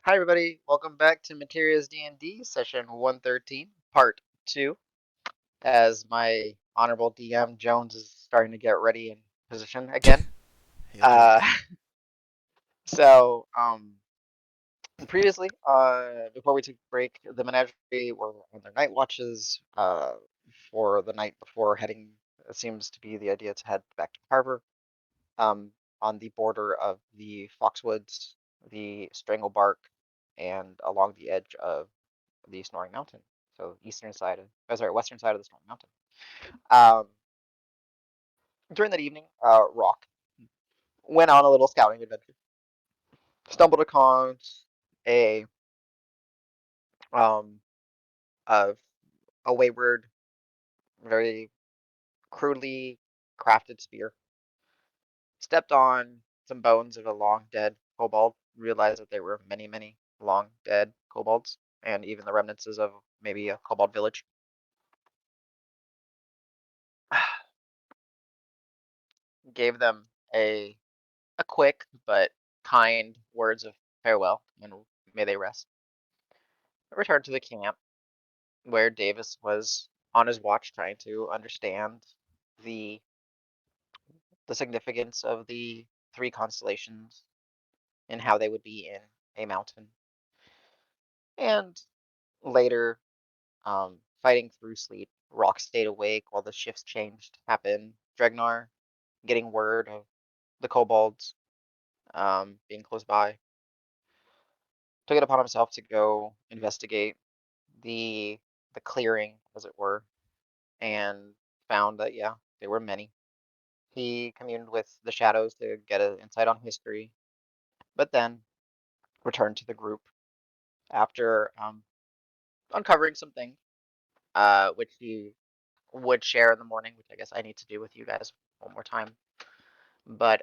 Hi everybody, welcome back to Materia D&D session 113, part 2. As my honorable DM Jones is starting to get ready in position again. He'll do it. Uh, so previously, before we took a break, the Menagerie were on their night watches for the night before heading. It seems to be the idea to head back to Harbor, um, on the border of the Foxwoods, the Stranglebark, and along the edge of the Snoring Mountain. So western side of the Snoring Mountain. Um, During that evening, Rock went on a little scouting adventure. Stumbled across a um a, a wayward, very crudely crafted spear. Stepped on some bones of a long dead kobold. Realized that there were many, many long dead kobolds, and even the remnants of maybe a kobold village. Gave them a quick but kind words of farewell, and may they rest. I returned to the camp where Davis was on his watch trying to understand the the significance of the three constellations and how they would be in a mountain. And later, fighting through sleep, Rock stayed awake while the shifts changed happened. Dregnar getting word of the kobolds being close by, took it upon himself to go investigate the the clearing, as it were, and found that yeah, there were many. He communed with the shadows to get an insight on history, but then returned to the group after uncovering some things, which he would share in the morning, which I guess I need to do with you guys one more time. But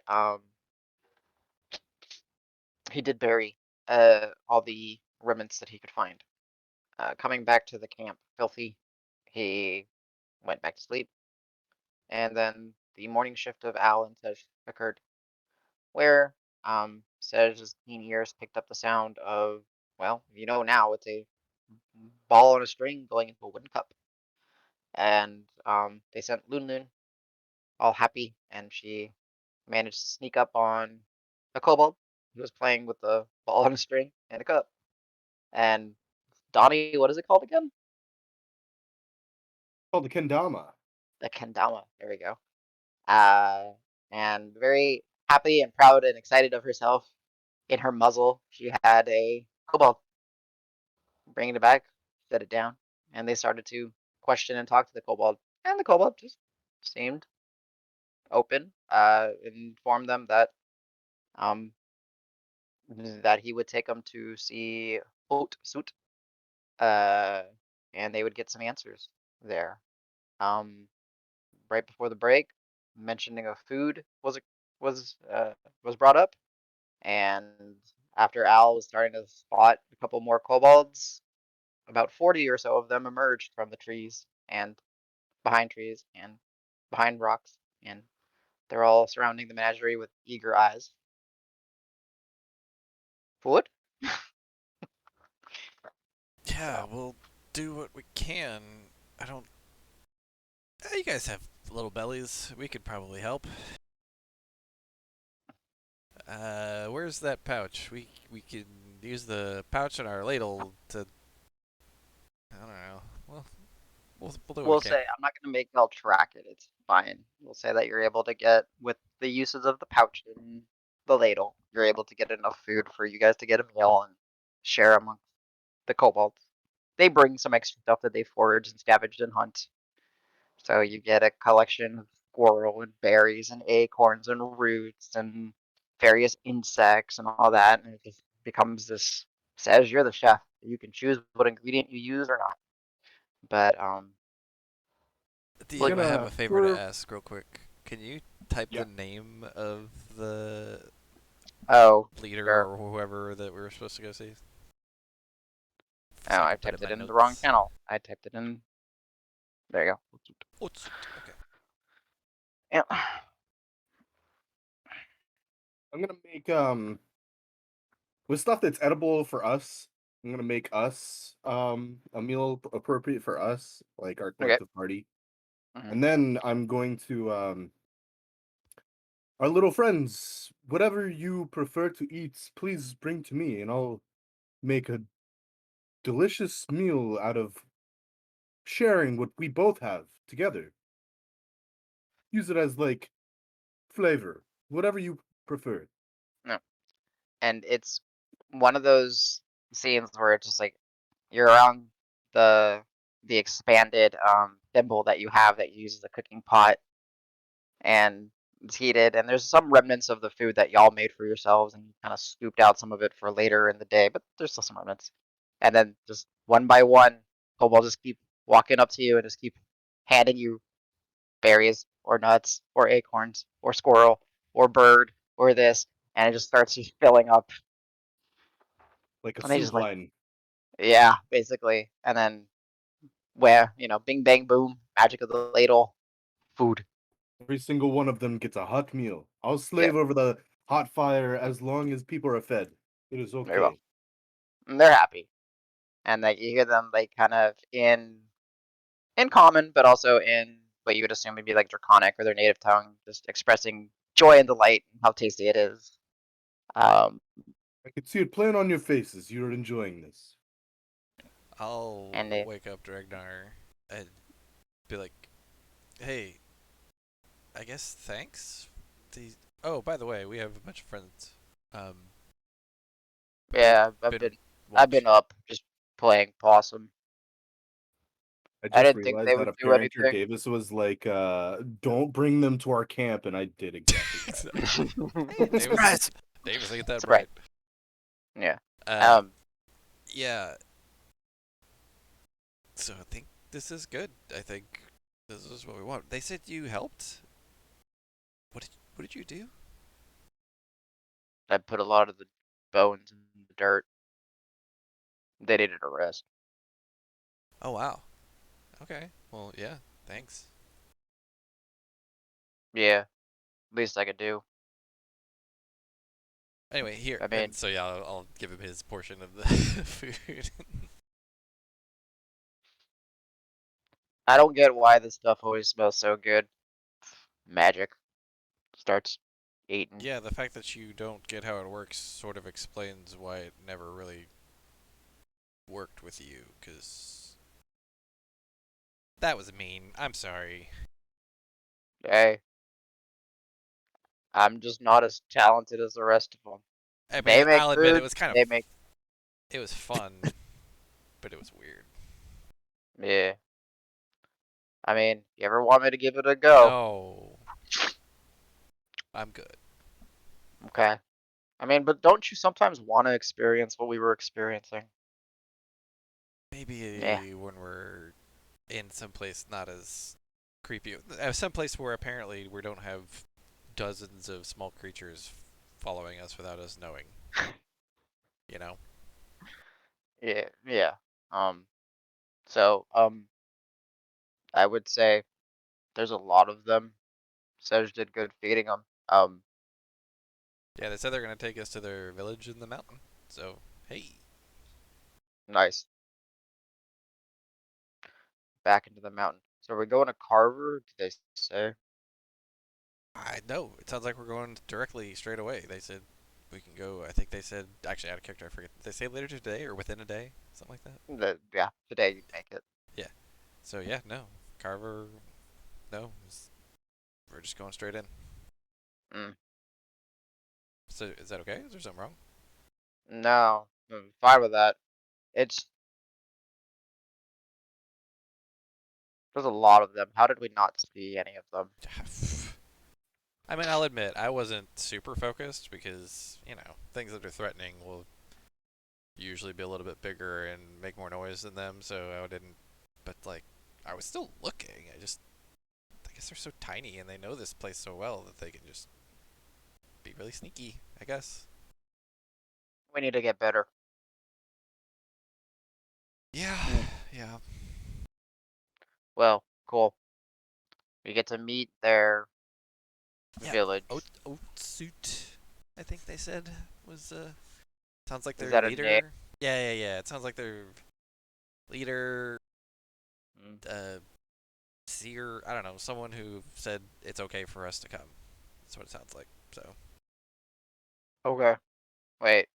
he did bury all the remnants that he could find. Coming back to the camp, filthy, he went back to sleep, and then the morning shift of Al and Tej occurred, where Sej's keen ears picked up the sound of, well, you know now it's a ball on a string going into a wooden cup. And they sent Lun Lun, all happy, and she managed to sneak up on a kobold who was playing with the ball on a string and a cup. And Donnie, what is it called again? Called the kendama. The kendama. There we go. Uh, and very happy and proud and excited of herself. In her muzzle, she had a kobold. Bringing it back, set it down, and they started to question and talk to the kobold. And the kobold just seemed open, informed them um, that he would take them to see Haute Suit, uh, and they would get some answers there. Um, right before the break, mentioning of food was was brought up, and after Al was starting to spot a couple more kobolds, about 40 or so of them emerged from the trees and behind trees and behind rocks, and they're all surrounding the menagerie with eager eyes. Food? Yeah, So, we'll do what we can. I don't. You guys have little bellies. We could probably help. Where's that pouch? We can use the pouch in our ladle to. I don't know. Well, we'll do what we we'll can. say I'm not going to make y'all track it. It's fine. We'll say that you're able to get, with the uses of the pouch and the ladle, you're able to get enough food for you guys to get a meal and share amongst the kobolds. They bring some extra stuff that they forage and scavenged and hunt. So you get a collection of squirrel and berries and acorns and roots and various insects and all that, and it just becomes this. Says you're the chef. You can choose what ingredient you use or not. But well, DM, I have Gonna a favor to for ask, real quick. Can you type yeah. the name of the oh, leader sure. or whoever that we were supposed to go see, Oh, so I I can put it typed in it my in the wrong notes? channel. I typed it in. There you go. Oh, okay. Yeah. I'm gonna make with stuff that's edible for us. I'm gonna make us a meal appropriate for us, like our Okay. collective party. Hmm. And then I'm going to our little friends, whatever you prefer to eat, please bring to me and I'll make a delicious meal out of sharing what we both have together. Use it as like flavor, whatever you prefer. No. And it's one of those scenes where it's just like you're around the the expanded thimble that you have that you use as a cooking pot, and it's heated, and there's some remnants of the food that y'all made for yourselves, and you kind of scooped out some of it for later in the day, but there's still some remnants. And then just one by one, Cobalt just keep walking up to you and just keep handing you berries or nuts or acorns or squirrel or bird or this, and it just starts just filling up, Like a and they soup just like, line. yeah, basically, and then where bing bang boom, magic of the ladle, food. Every single one of them gets a hot meal. I'll Yeah, slave over the hot fire as long as people are fed. It is very well. okay. And they're happy, and like you hear them like kind of in common, but also in what you would assume would be like Draconic or their native tongue, just expressing joy and delight and how tasty it is. Um, I can see it playing on your faces. You're enjoying this. I'll and they, wake up Dragnar and be like, "Hey, I guess thanks." The Oh, by the way, we have a bunch of friends. Um, we've yeah, been I've been watch. up just playing possum. I I just didn't think they realized that would a do parent or anything. Davis was like, don't bring them to our camp, and I did exactly that. Hey, Davis. Surprise! Davis, I get that Surprise! right. Yeah. Um, Um. yeah. So I think this is good. I think this is what we want. They said you helped. What did you do? I put a lot of the bones in the dirt. They needed a rest. Oh wow. Okay. Well, yeah. Thanks. Yeah, least I could do. Anyway, here I and mean, so yeah, I'll give him his portion of the food. I don't get why this stuff always smells so good. Magic starts eating. Yeah, the fact that you don't get how it works sort of explains why it never really worked with you, because that was mean. I'm sorry. Hey, I'm just not as talented as the rest of them. I They mean, make I'll admit food. They make. it was fun, but it was weird. Yeah. I mean, you ever want me to give it a go? No, I'm good. Okay. I mean, but don't you sometimes want to experience what we were experiencing? Yeah. Maybe when we're in some place not as creepy, some place where apparently we don't have dozens of small creatures following us without us knowing. You know? Yeah. Yeah. Um. So, I would say there's a lot of them. Sedge did good feeding them. Yeah, they said they're gonna take us to their village in the mountain. So hey, Nice. Back into the mountain. So we're going to Carver, did they say? I know. It sounds like we're going directly straight away. They said we can go. I think they said actually out of character. I forget. Did they say later today or within a day, something like that. Yeah, today you make it. Yeah. So yeah, no Carver. No, we're just going straight in. Mm. So is that okay? Is there something wrong? No, I'm fine with that. It's there's a lot of them. How did we not see any of them? I mean, I'll admit I wasn't super focused because things that are threatening will usually be a little bit bigger and make more noise than them. So I didn't. But like, I was still looking. I guess they're so tiny and they know this place so well that they can just be really sneaky. I guess. We need to get better. Yeah. Mm. Yeah. Well, cool. We get to meet their Yeah. village. Oat suit. I think they said was Sounds like Is their that a name? leader. Yeah. It sounds like their leader, Mm. seer. I don't know. Someone who said it's okay for us to come. That's what it sounds like. So Okay. Wait.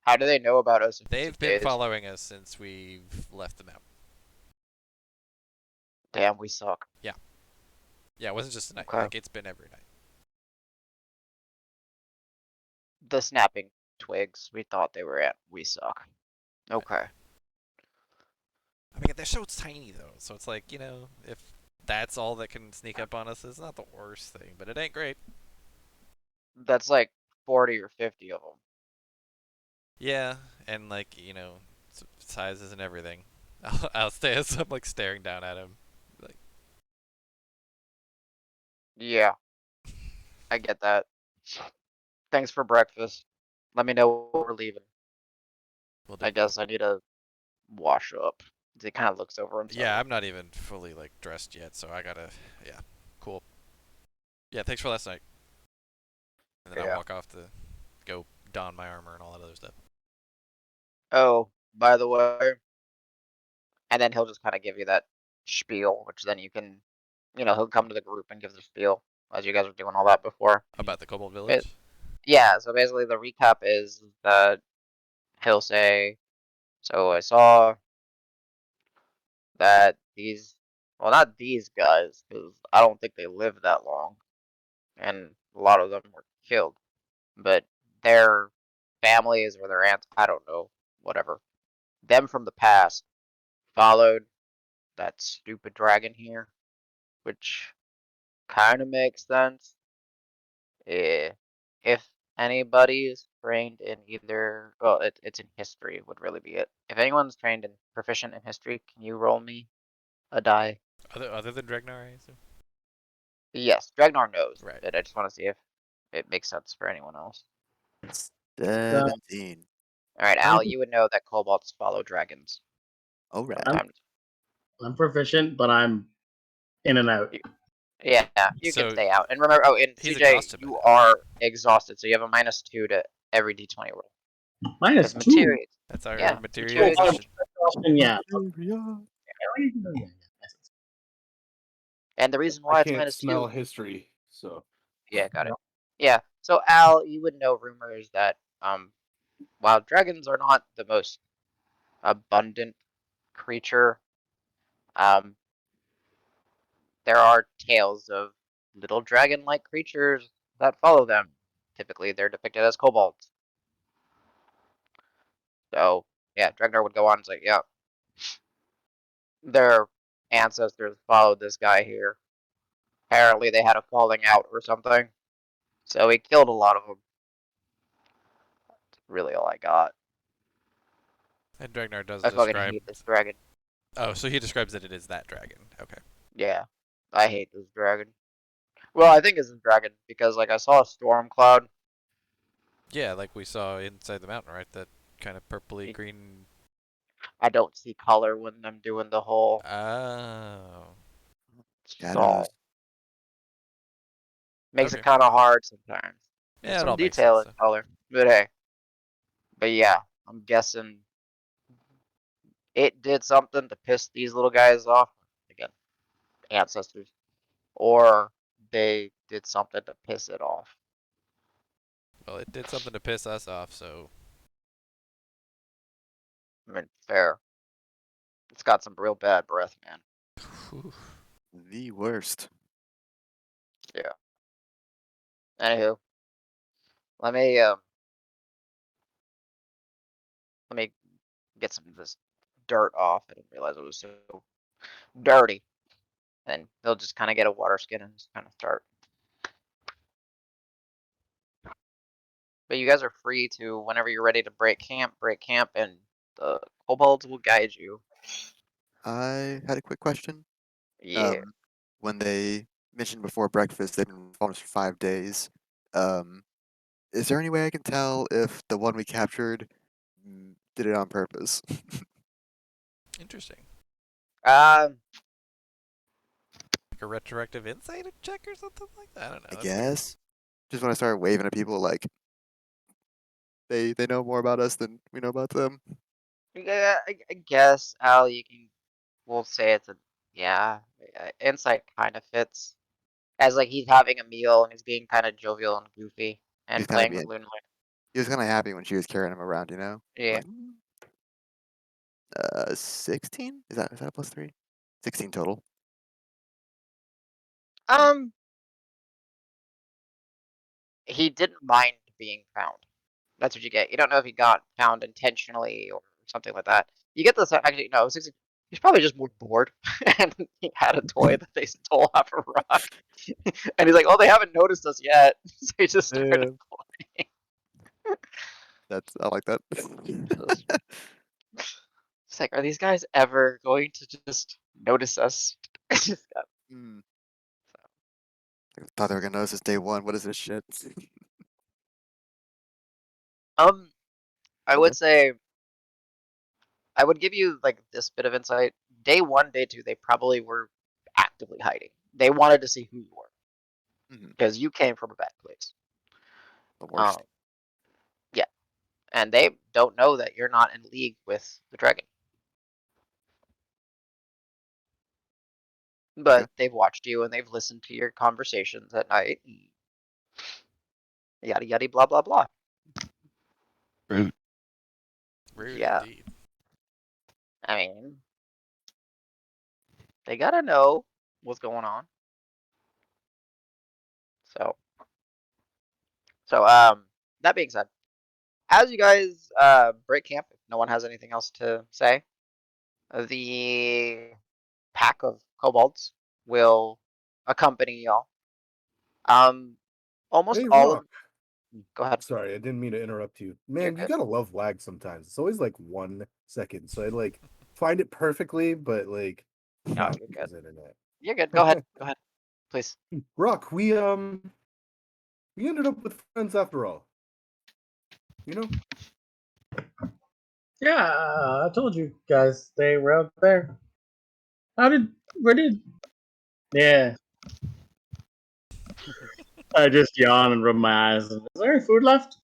How do they know about us if it's a they've been gaze? following us since we've left the mountain. Damn, we suck. Yeah. Yeah, it wasn't just tonight. Okay. Like it's been every night. The snapping twigs we thought they were at. We suck. Right. Okay. I mean, they're so tiny though, so it's like if that's all that can sneak up on us, it's not the worst thing, but it ain't great. That's like 40 or 50 of them. Yeah, and like sizes and everything. I'll stay as I'm like staring down at him, like Yeah, I get that. Thanks for breakfast. Let me know when we're leaving. we'll do. I guess I need to wash up. He kind of looks over Yeah, himself. I'm not even fully like dressed yet, so I gotta. Yeah, cool. Yeah, thanks for last night. And then I Yeah. walk off to go don my armor and all that other stuff. Oh, by the way, and then he'll just kind of give you that spiel, which then you can, he'll come to the group and give the spiel as you guys were doing all that before. About the Kobold It, Village. yeah, so basically the recap is that he'll say, so I saw that well, not these guys, because I don't think they lived that long, and a lot of them were killed, but their families or their aunts, I don't know, whatever, them from the past followed that stupid dragon here, which kind of makes sense. If anybody is trained in either, well, it's in history would really be it. If anyone's trained and proficient in history, can you roll me a die? Other than Dregnar, I assume. Yes, Dragnar knows, Right. but I just want to see if it makes sense for anyone else. 17. All right, I'm Al, you would know that kobolds follow dragons All from right. I'm time to I'm proficient, but I'm in and out. time. Yeah, you can So stay out. And remember, oh, and he's CJ, exhausted by you now. are exhausted, so you have a -2 to every d20 roll. Minus Because two. materia, That's our yeah, Materia materia. Oh, exhaustion. yeah. Materia. Yeah. And the reason I why it's can't smell -2, history, so yeah, got it. Yeah, so Al, you would know rumors that while dragons are not the most abundant creature, um, there are tales of little dragon-like creatures that follow them. Typically, they're depicted as kobolds. So, yeah, Dregnar would go on and say, yeah, their ancestors followed this guy here. Apparently, they had a falling out or something. So he killed a lot of them. That's really all I got. And Dregnar does I fucking describe. hate this dragon. Oh, so he describes that it is that dragon. Okay. Yeah, I hate this dragon. Well, I think it's a dragon because, like, I saw a storm cloud. Yeah, like we saw inside the mountain, right? That kind of purpley green. I don't see color when I'm doing the whole Oh. Shadows. saw. Makes it Okay. kind of hard sometimes. There's Yeah, it some all makes detail sense in though. color, but hey. But yeah, I'm guessing it did something to piss these little guys off. Again, ancestors. Or they did something to piss it off. Well, it did something to piss us off, so I mean, fair. It's got some real bad breath, man. whew. The worst. Yeah. Anywho, let me um, let me get some of this dirt off. I didn't realize it was so dirty. And they'll just kind of get a water skin and just kind of start. But you guys are free to, whenever you're ready to break camp, and the kobolds will guide you. I had a quick question. Yeah. When they mentioned before breakfast they've been following us for 5 days, um, is there any way I can tell if the one we captured did it on purpose? Interesting. Um, Like a retroactive insight check or something like that. I don't know. I That's like a guess. Just when I started waving at people like, They know more about us than we know about them. Yeah, I guess Al, we'll say it's a yeah. Insight kind of fits as like he's having a meal and he's being kind of jovial and goofy He's and kind of playing with being. Loonlight. He was kind of happy when she was carrying him around. You know. Yeah. Like, 16? Is that a +3? 16 total. Um, he didn't mind being found. That's what you get. You don't know if he got found intentionally or something like that. You get this actually no, 16, he's probably just more bored and he had a toy that they stole off a rock. And he's like, oh, they haven't noticed us yet. So he just started playing. I like that. It's like, are these guys ever going to just notice us? Hmm. I thought they were gonna notice this day one. What is this shit? Um, I Okay. would say I would give you like this bit of insight. Day one, day two, they probably were actively hiding. They wanted to see who you were Mhm. because you came from a bad place. The worst. Yeah, and they don't know that you're not in league with the dragon. Okay. But they've watched you and they've listened to your conversations at night. Yada yada blah blah blah. Rude Yeah, indeed. I mean, they gotta know what's going on. So, so that being said, as you guys break camp, if no one has anything else to say, the pack of kobolds will accompany y'all. Almost Hey, all of. Rock. Go ahead. Sorry, I didn't mean to interrupt you. You're Man, you good. gotta love lag sometimes. It's always like 1 second. So I like find it perfectly, but like No, not you're good. his internet. You're good. Go ahead. Go ahead, please. Rock, we ended up with friends after all. You know? Yeah, I told you guys they were out there. Where did? Yeah, I just yawn and rub my eyes. Is there any food left?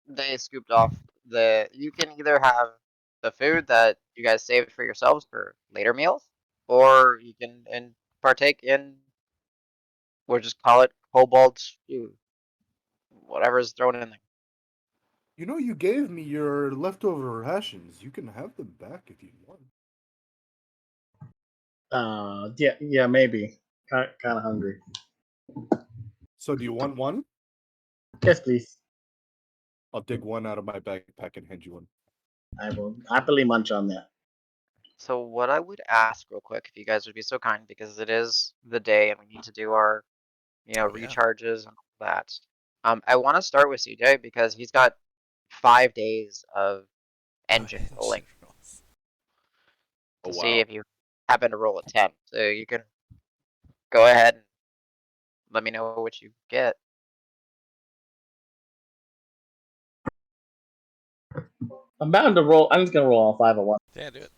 They scooped off the. You can either have the food that you guys saved for yourselves for later meals, or you can partake in. We'll just call it kobold stew. Whatever's thrown in there. You know, you gave me your leftover rations. You can have them back if you want. Yeah, maybe. Kind of hungry. So do you want one? Yes, please. I'll dig one out of my backpack and hand you one. I will happily munch on that. So what I would ask real quick, if you guys would be so kind, because it is the day and we need to do our, Oh, yeah. recharges and all that. I want to start with CJ because he's got 5 days of engine rolling rolls. Oh to see wow. if you happen to roll a 10. So you can go ahead and let me know what you get. I'm bound to roll. I'm just gonna roll all 5 at once. Yeah, do it.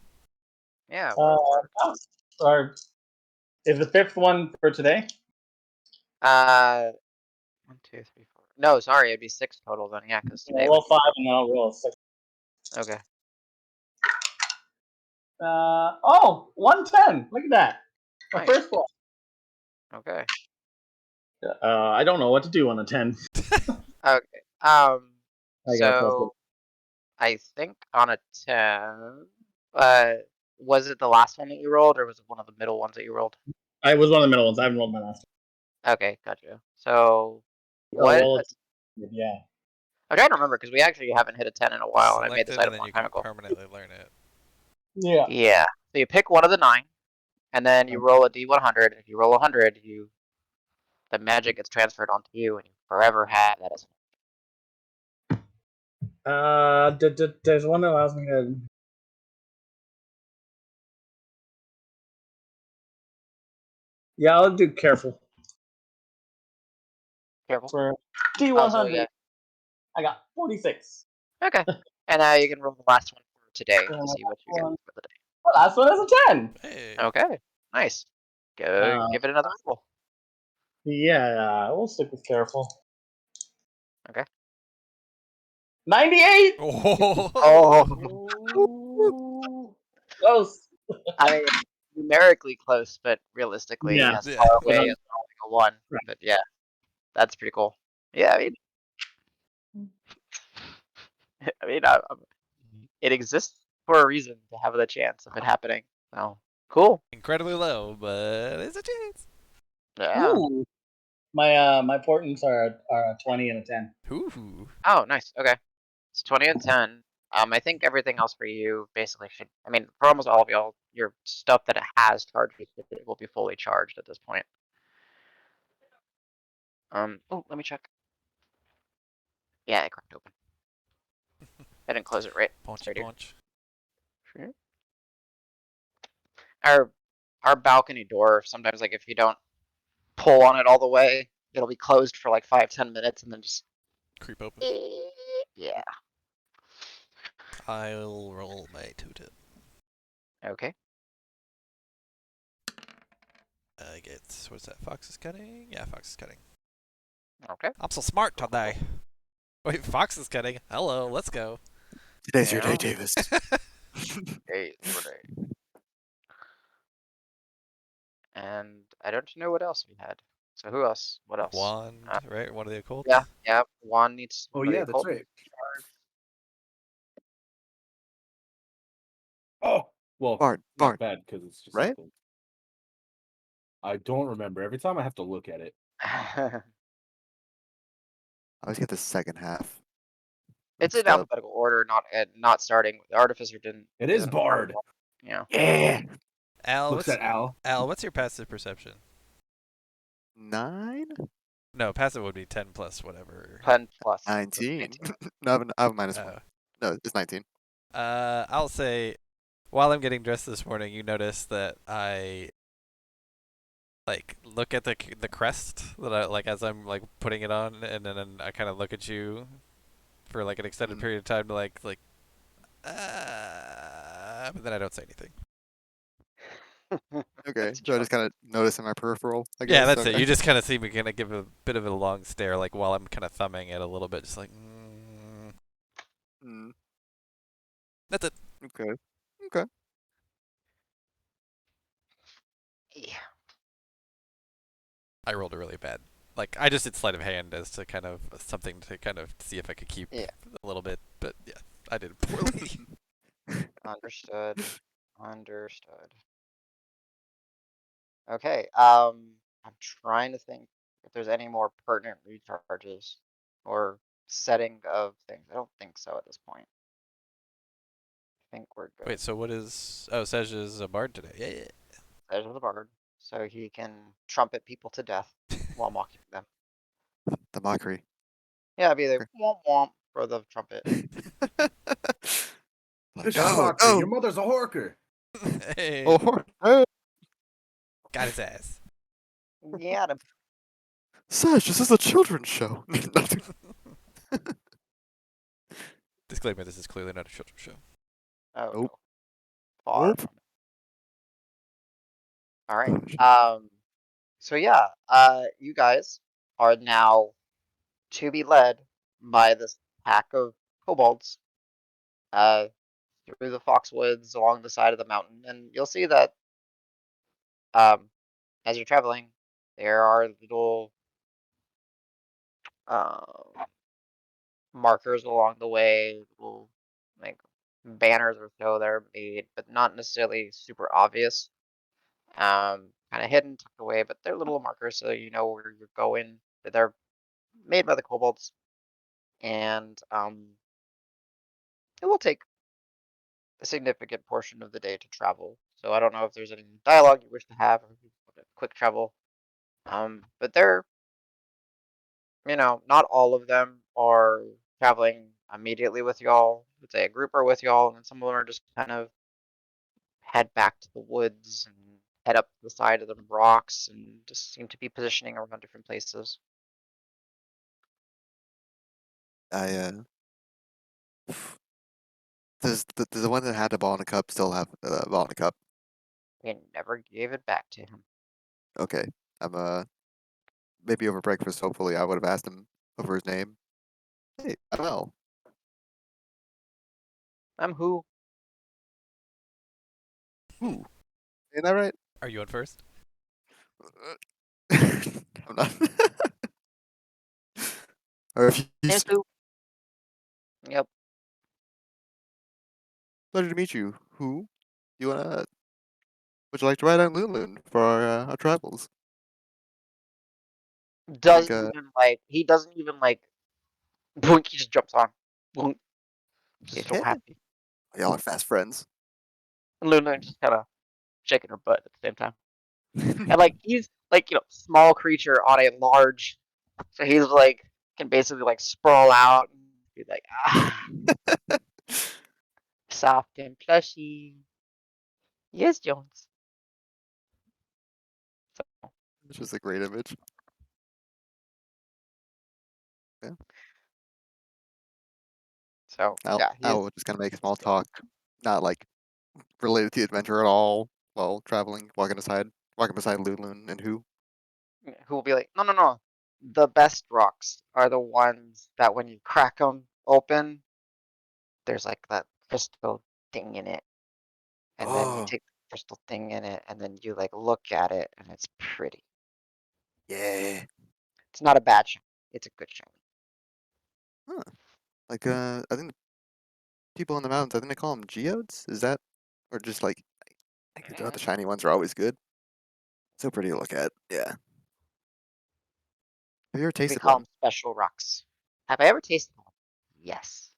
Yeah, roll for Or is the 5th one for today? it. 1, 2, 3, 4. No, sorry, it'd be 6 total then. Yeah, because Yeah, today roll would be 5 and then I'll roll a 6. okay. Oh, 110. Look at that. My Nice. first one. Okay. I don't know what to do on a 10. Okay. I got plus So I think on a 10, uh, was it the last one that you rolled, or was it one of the middle ones that you rolled? I was one of the middle ones. I haven't rolled my last Okay, gotcha. So one. Oh, what? roll it. Yeah. I'm trying to remember because we actually haven't hit a 10 in a while, and I made this Select it, and item a then long you time can ago. permanently learn it. Yeah. Yeah. So you pick one of the 9, and then you roll a D100. If you roll 100, the magic gets transferred onto you, and you forever have that as. There's one that allows me to. Yeah, I'll do careful. Careful. For Oh, D100, so yeah. I got 46. Okay. And now you can roll the last one for today to see what you get One. for the day. The last one is a 10. Hey. Okay. Nice. Go Uh, give it another roll. Yeah, we'll stick with careful. Okay. 98. Oh, Oh, Close. I mean, numerically close, but realistically, Yeah. as yeah. far But away as rolling a 1. right. But yeah, that's pretty cool. Yeah, I mean, it exists for a reason to have the chance of it happening. So cool. Incredibly low, but it's a chance. Yeah. Ooh. My portents are a 20 and a 10. Ooh. Oh, nice. Okay. It's 20 and 10. I think everything else for you basically should. I mean, for almost all of y'all, your stuff that it has charges it will be fully charged at this point. Oh, let me check. Yeah, it cracked open. I didn't close it right. Paunchy Sorry, dude. paunch. Sure. Our balcony door, sometimes like if you don't pull on it all the way, it'll be closed for like 5-10 minutes and then just Creep open. yeah. I'll roll my 2-tip. Okay. I get, what's that? Fox is cutting? Yeah, Fox is cutting. Okay. I'm so smart Cool, today. Wait, Fox is cutting. Hello, let's go. Today's your day, Yeah. Davis. Hey, Renee. And I don't know what else we had. So who else? What else? Wand, right? One of the occult? Yeah, yeah. Juan needs Oh one of the yeah, that's occult right. charge. Oh, well, Bard, not Bard, bad because it's just right? something. I don't remember. Every time I have to look at it. I always get the second half It's in mixed up. alphabetical order, not starting. The artificer didn't. It is Isn't part of Bard. it. Yeah. Yeah. Al, Looks at Al. what's your passive perception? 9? No, passive would be 10 plus whatever. 10 plus. So 19. 19. No, I have a -1. Oh. No, it's 19. I'll say, while I'm getting dressed this morning, you notice that I like look at the crest that I like as I'm like putting it on, and then I kind of look at you for like an extended Mm. period of time to but then I don't say anything. Okay, That's so I just kind charming. of notice in my peripheral, I Yeah, guess. that's it. Okay. You just kind of see me kind of give a bit of a long stare, like while I'm kind of thumbing it a little bit, just like. Mm, That's it. okay. Okay. Yeah. I rolled a really bad. Like I just did sleight of hand as to kind of something to kind of see if I could keep Yeah. a little bit, but yeah, I did it poorly. Understood. Understood. Okay. I'm trying to think if there's any more pertinent recharges or setting of things. I don't think so at this point. I think we're good. Wait, so what is? Oh, Sej is a bard today. Yeah. There's the bard, so he can trumpet people to death while mocking them. The mockery. Yeah, be the Okay. womp womp for the trumpet. Like, This is no, mockery. no. Your mother's a horker. Hey, Oh, hey. got his ass. Yeah. Sash, this is a children's show. Disclaimer: this is clearly not a children's show. Oh Nope. no. Far Nope. from it. All right. Oh, So yeah, you guys are now to be led by this pack of kobolds, uh, through the foxwoods along the side of the mountain, and you'll see that, um, as you're traveling, there are little, um, markers along the way, little like banners or so that are made, but not necessarily super obvious. Kind of hidden, tucked away, but they're little markers so you know where you're going. They're made by the kobolds, and it will take a significant portion of the day to travel. So I don't know if there's any dialogue you wish to have or if you want to quick travel. But they're, not all of them are traveling immediately with y'all. Let's say a group are with y'all, and then some of them are just kind of head back to the woods and head up the side of the rocks and just seem to be positioning around different places. I does the one that had the ball in the cup still have the ball in the cup? We never gave it back to him. Okay. I'm maybe over breakfast. Hopefully, I would have asked him over his name. Hey, I'm Al. I'm who? Ooh, ain't that right? Are you on first? I'm not. I refuse. Here's who. Yep. Pleasure to meet you. Who? You wanna? Would you like to ride on Lulun for our travels? I think. Doesn't even like. He doesn't even like. Boink. He just jumps on. Boink. He's so Yeah. happy. Y'all are fast friends. And Luna just kind of shaking her butt at the same time. And like he's like small creature on a large, so he's like can basically like sprawl out and be like soft and plushy. Yes, Jones. So, It's just a great image. Yeah. Al, yeah, Al he's was just gonna make small talk, not like related to the adventure at all, while traveling, walking beside Lulun and who. who will be like, no, no, no. The best rocks are the ones that when you crack them open, there's like that crystal thing in it, and then you Oh, take the crystal thing in it, and then you like look at it, and it's pretty. yeah. It's not a bad shiny. It's a good shiny. Huh. Like I think the people in the mountains, I think they call them geodes. Is that, or just like I think the shiny ones are always good. So pretty to look at. Yeah. Have you ever We tasted call one? them special rocks. Have I ever tasted one? Yes.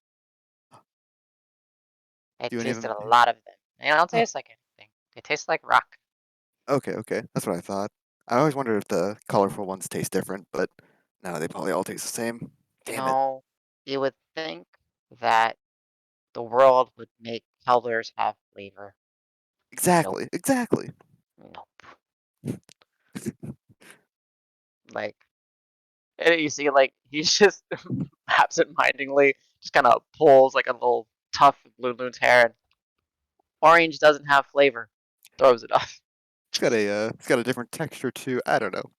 I Do any of tasted them? a lot of them. They don't Oh, taste like anything. They taste like rock. okay, okay. That's what I thought. I always wondered if the colorful ones taste different, but no, they probably all taste the same. Damn it. You would think that the world would make colors have flavor. Nope. Exactly, exactly. Nope. Like, and you see, like, he's just absent-mindedly just kind of pulls like a little tuft of Blue Loon's hair, and orange doesn't have flavor. Throws it off. It's got a different texture too. I don't know,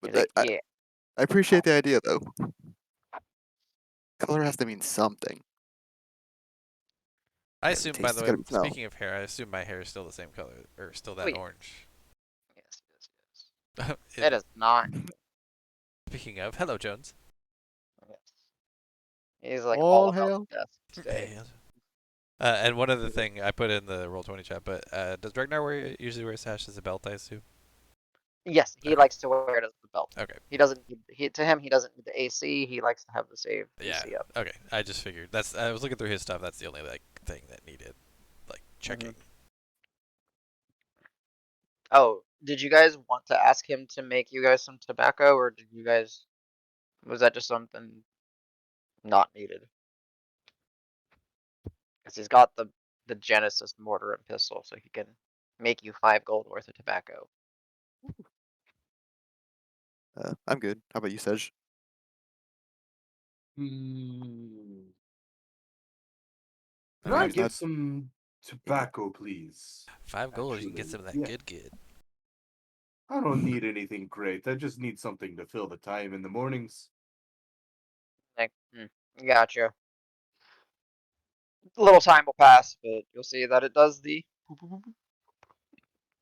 He's but like, yeah. I appreciate the idea though. Color has to mean something. I Gotta be assume, by taste. the It's way, gotta be smell. speaking of hair, I assume my hair is still the same color, or still Oh that yeah. orange. Yes, yes, yes. It- It is not. Speaking of, hello, Jones. Yes. He's like all All about hail. the desk today. Hey. And one other thing I put in the roll 20 chat, but does Ragnar usually wear a sash as a belt? I assume. Yes, he Okay. likes to wear it as the belt. Okay. He doesn't. To him, he doesn't need the AC. He likes to have the save Yeah. AC up. Okay. I just figured. I was looking through his stuff. That's the only like thing that needed like checking. Oh, did you guys want to ask him to make you guys some tobacco, or did you guys? Was that just something not needed? Because he's got the Genesis mortar and pistol, so he can make you 5 gold worth of tobacco. I'm good. How about you, Sedge? Hmm. I Can know I he's not. get some tobacco, please? 5 gold, you can get Actually, some of that yeah. good. I don't need anything great. I just need something to fill the time in the mornings. Like, gotcha. A little time will pass, but you'll see that it does the.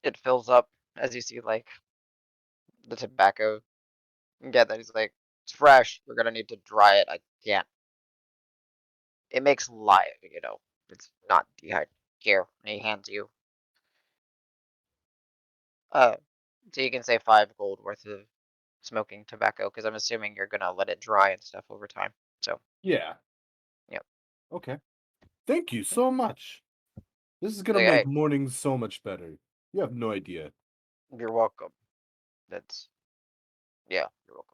It fills up as you see, like the tobacco. You get that he's like, it's fresh. We're gonna need to dry it. I can't. It makes live. It's not dehydrated. Here, and he hands you. Uh, so you can say 5 gold worth of smoking tobacco, because I'm assuming you're gonna let it dry and stuff over time. So, Yeah. yep. Okay. Thank you so much. This is gonna Like, make hey, mornings so much better. You have no idea. you're welcome. That's yeah, you're welcome.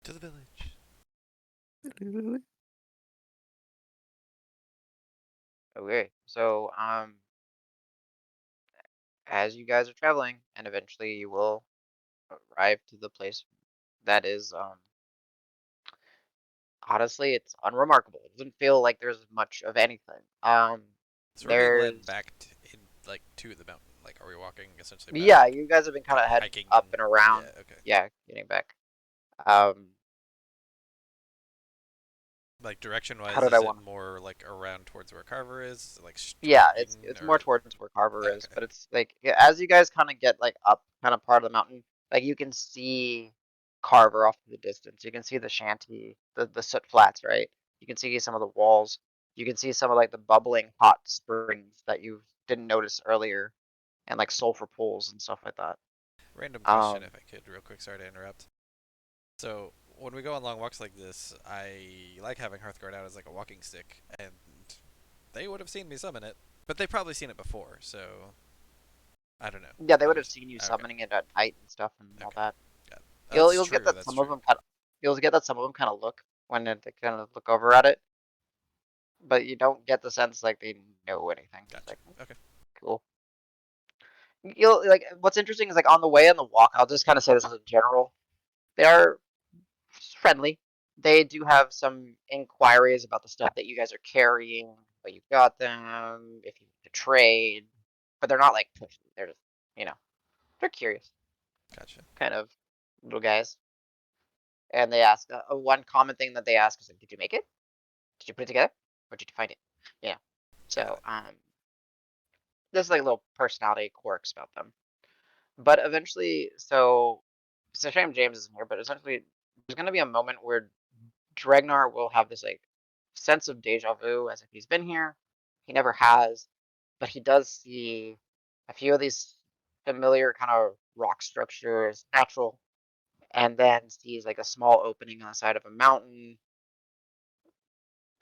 To the village. Okay, so as you guys are traveling, and eventually you will arrive to the place that is honestly, it's unremarkable. It doesn't feel like there's much of anything. So we're being led There's back in like to the mountain, like Are we walking essentially back? Yeah, you guys have been kind of heading Hiking up and around. Yeah, okay. Yeah, getting back. Um, Like direction how wise, did I is it want to? more like around towards where Carver is? Like straight Yeah, in it's or more towards where Carver is, okay. but it's like as you guys kind of get like up kind of part of the mountain, like you can see Carver off in the distance. You can see the shanty, the soot flats, right? You can see some of the walls. You can see some of like the bubbling hot springs that you didn't notice earlier, and like sulfur pools and stuff like that. Random question Um, if I could, real quick, sorry to interrupt. So when we go on long walks like this, I like having Hearthguard out as like a walking stick, and they would have seen me summon it, but they've probably seen it before, so I don't know. yeah, they I would have was seen you okay. summoning it at night and stuff and all Okay, that. got it. You'll That's get true. that That's some of true. them kind of you'll get that some of them kind of look when they kind of look over at it, but you don't get the sense like they know anything. It's Gotcha. like Okay. cool. You'll like what's interesting is like on the way on the walk. I'll just kind of say this as a general. They are friendly. They do have some inquiries about the stuff that you guys are carrying, but you got them, if you need to trade, but they're not like pushy. They're just they're curious Gotcha. kind of little guys. And they ask one common thing that they ask is, like, "Did you make it? Did you put it together, or did you find it?" Yeah. Got So it. there's like little personality quirks about them. But eventually, so it's a shame James isn't here, but essentially, there's gonna be a moment where Dragnar will have this like sense of deja vu as if he's been here. He never has, but he does see a few of these familiar kind of rock structures, natural, and then sees like a small opening on the side of a mountain,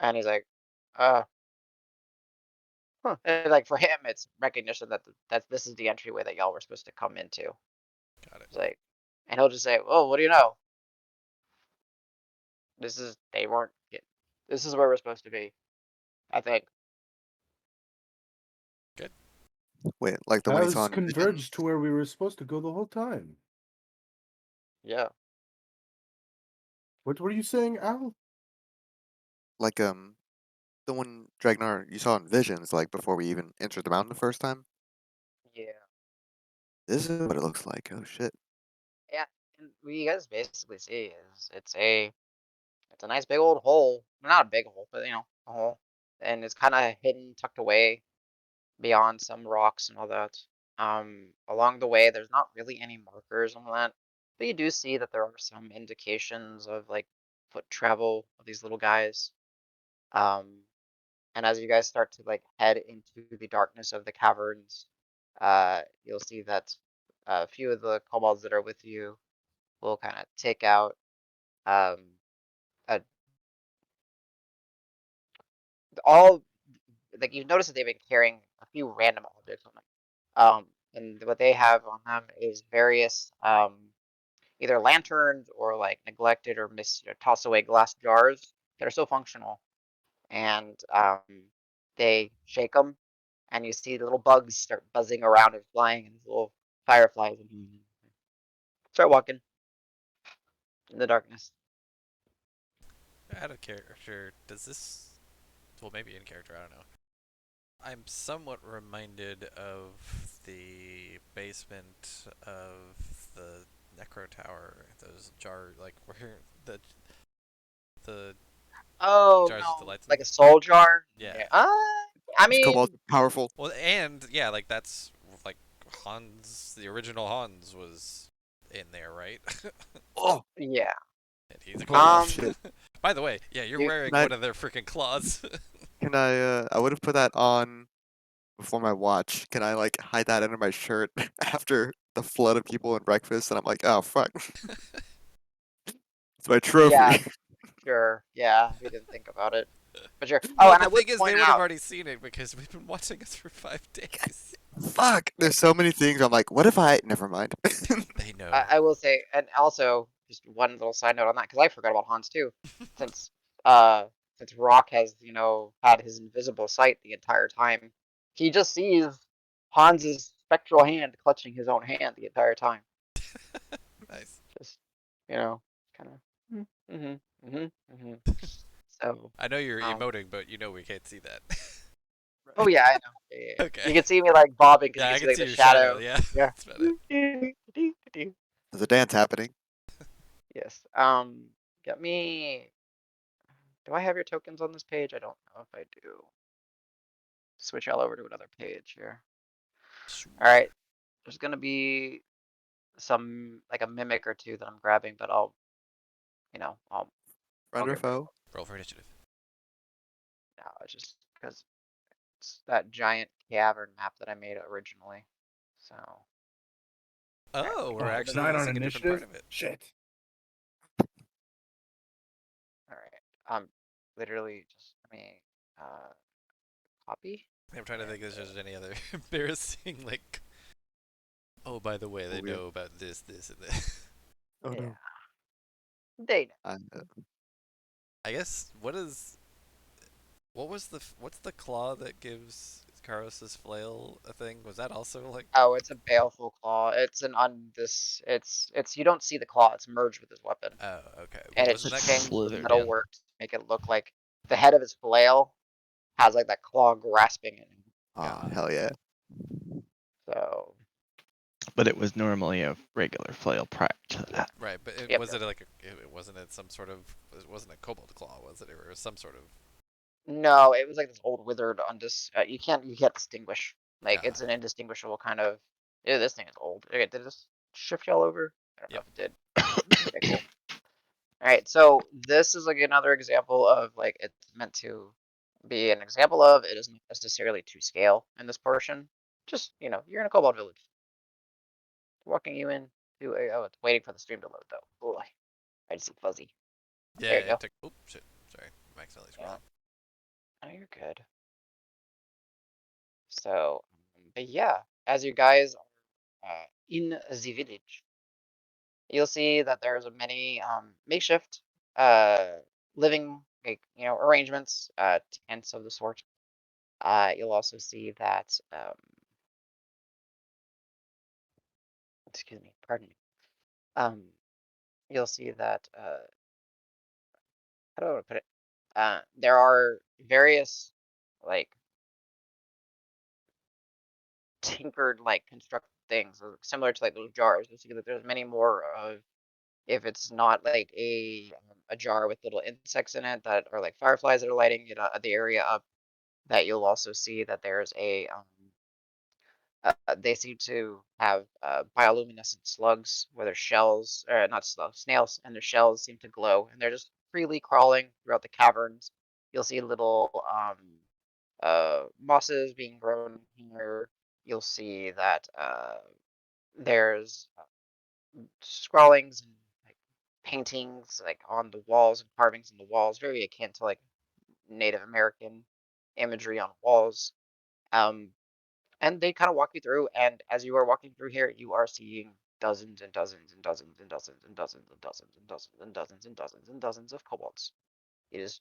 and he's like, uh, huh. And, like for him, it's recognition that this is the entryway that y'all were supposed to come into. Got it. It's like, and he'll just say, "Oh, what do you know? This is they weren't. This is where we're supposed to be. I think." Good. Wait, like the one he saw Paths in converged to Visions? where we were supposed to go the whole time. Yeah. What were you saying, Al? Like the one Dragnar you saw in Visions, like before we even entered the mountain the first time? Yeah. This is what it looks like. Oh shit. Yeah. And what you guys basically see is it's a nice big old hole. Not a big hole, but a hole. And it's kind of hidden, tucked away beyond some rocks and all that. Along the way, there's not really any markers on that, but you do see that there are some indications of like foot travel of these little guys. Um, and as you guys start to like head into the darkness of the caverns, you'll see that a few of the kobolds that are with you will kind of take out um, a, all like you've noticed that they've been carrying a few random objects on them. And what they have on them is various either lanterns or like neglected or tossed away glass jars that are still functional. And they shake them, and you see the little bugs start buzzing around and flying, and little fireflies start walking in the darkness. Out of character, does this? Well, maybe in character. I don't know. I'm somewhat reminded of the basement of the Necro Tower. Those jar like where the Oh jars with the no, lights in like them. a soul jar. Yeah. Yeah. I These kobolds mean, are powerful. Well, and yeah, like that's like Hans. The original Hans was in there, right? Oh, yeah. And he's a holy kobold. Um, shit. By the way, yeah, you're you, wearing Can I one of their freaking claws. I would have put that on before my watch. Can I like hide that under my shirt after the flood of people and breakfast? And I'm like, oh fuck, it's my yeah, trophy. sure. Yeah, we didn't think about it, but sure. Oh, Well, and the I would thing is, they point would have out. already seen it because we've been watching this for 5 days. Fuck. There's so many things. I'm like, what if I? Never mind. They know. I will say, and also just one little side note on that, because I forgot about Hans too, since uh since Rock has had his invisible sight the entire time, he just sees Hans's spectral hand clutching his own hand the entire time. Nice. Just kind of. Mm-hmm. Mm-hmm. Mm-hmm. So I know you're um emoting, but you know we can't see that. Oh yeah, I know. Yeah. Okay. You can see me like bobbing because Yeah, you I can see can like see the your shadow. shadow. Yeah, Yeah. that's about it. There's a dance happening. Yes. Get me. Do I have your tokens on this page? I don't know if I do. Switch all over to another page here. All Sure. right. There's gonna be some like a mimic or two that I'm grabbing, but I'll, I'll Friend or get rid of foe? them Roll for initiative. now. It's just because it's that giant cavern map that I made originally. So, all right, Oh, we're Oh, hold on. it's actually 9 on using a different part initiative? of it. Shit. All right. Literally just let me copy. I'm trying to And think if there's any other embarrassing, like, oh, by the way, they Oh, yeah. know about this, this, and this. Oh yeah, no. they know. I I guess, what's the claw that gives Karos's flail a thing? Was that also, like, Oh, it's a baleful claw. It's an it's you don't see the claw. It's merged with his weapon, oh, okay. and Well, it's wasn't just that, changed the Slithered in. metalwork to make it look like the head of his flail has like that claw grasping it. God. hell yeah. So, But it was normally a regular flail prior to that. Right, but yep. was it like wasn't it some sort of, it wasn't a kobold claw, was it? Or it was some sort of, No, it was like this old withered you can't distinguish. Like it's God. an indistinguishable kind of. Ew, this thing is old. Okay, did this shift y'all over? I don't know Yep. if it did. Okay, cool. All right, so this is like another example of like it's meant to be an example of it isn't necessarily to scale in this portion. Just you're in a kobold village. Walking you in to a it's waiting for the stream to load though. Boy, I just see fuzzy. Yeah, There you go. it took, oh, shit. Sorry, I'm accidentally Yeah. scrolling. Oh, you're good. So, but yeah, as you guys are in the village, you'll see that there's many makeshift living arrangements, tents of the sort. You'll also see that excuse me, pardon me. Um, you'll see that how do I want to put it? There are various like tinkered like constructed things similar to like those jars. You'll see that there's many more of if it's not like a jar with little insects in it that are like fireflies that are lighting the area up, that you'll also see that there's they seem to have bioluminescent slugs where their shells, or not slugs, snails, and their shells seem to glow, and they're just freely crawling throughout the caverns. You'll see little mosses being grown here. You'll see that there's scrawlings and like paintings like on the walls and carvings on the walls, very akin to like Native American imagery on walls. Um, and they kind of walk you through, and as you are walking through here, you are seeing dozens and dozens and dozens and dozens and dozens and dozens and dozens and dozens and dozens and dozens of kobolds. It is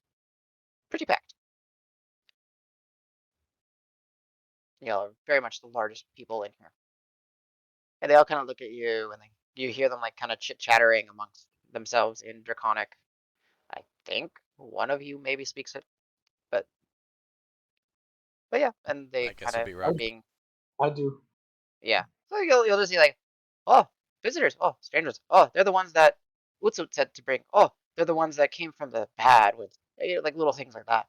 pretty packed. Very much the largest people in here. And they all kind of look at you, and you hear them like kind of chit chattering amongst themselves in Draconic. I think one of you maybe speaks it, but yeah, and I they guess kind it'll of be are rough. being I do. yeah. So you'll just see like, oh, visitors, oh, strangers, oh, they're the ones that Utsut said to bring. Oh, they're the ones that came from the bad with like little things like that.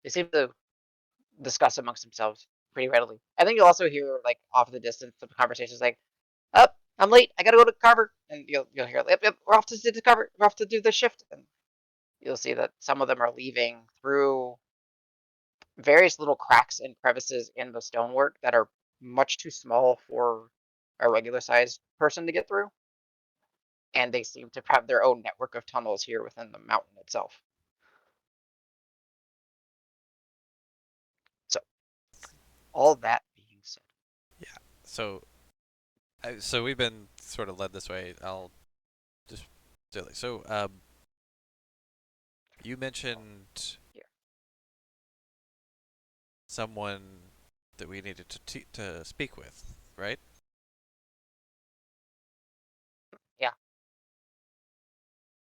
They seem to discuss amongst themselves pretty readily. I think you'll also hear like off in the distance some conversations like, "Up, I'm late. I gotta go to Carver," and you'll hear, "Yep, yep, we're off to do the Carver. We're off to do the shift." And you'll see that some of them are leaving through various little cracks and crevices in the stonework that are much too small for a regular sized person to get through. And they seem to have their own network of tunnels here within the mountain itself. So, all that being said, Yeah. So, so we've been sort of led this way. I'll just do it. So, you mentioned here, someone that we needed to speak with, right? yeah,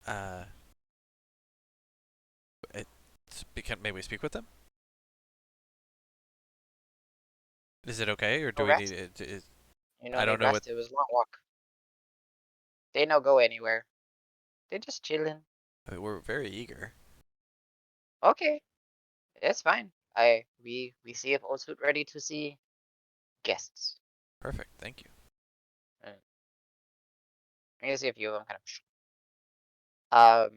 Uh, can maybe we speak with them? Is it okay, or do Or we need rest. it? You I don't don't need know what. rest. It was a long walk. They no go anywhere. They just chilling. We're very eager. Okay, it's fine. We see if Osuit ready to see guests. Perfect. Thank you. I can see a few of them kind of.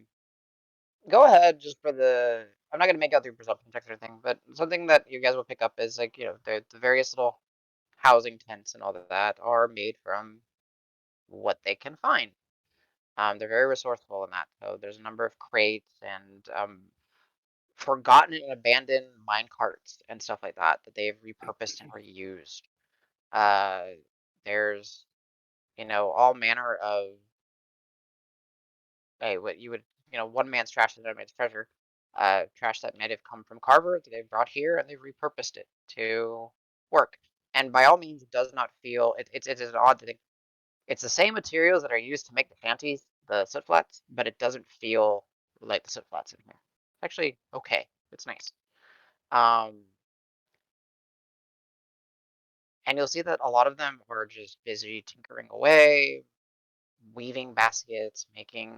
Go ahead just for the. I'm not gonna make out the perception checks or anything, but something that you guys will pick up is like the various little housing tents and all of that are made from what they can find. They're very resourceful in that. So there's a number of crates and forgotten and abandoned mine carts and stuff like that that they've repurposed and reused. There's all manner of what you would one man's trash is another man's treasure. Trash that might have come from Carver that they've brought here and they've repurposed it to work. And by all means, it does not feel it's an odd thing. It's the same materials that are used to make the panties, the soot flats, but it doesn't feel like the soot flats in here. Actually, okay, it's nice. And you'll see that a lot of them are just busy tinkering away, weaving baskets, making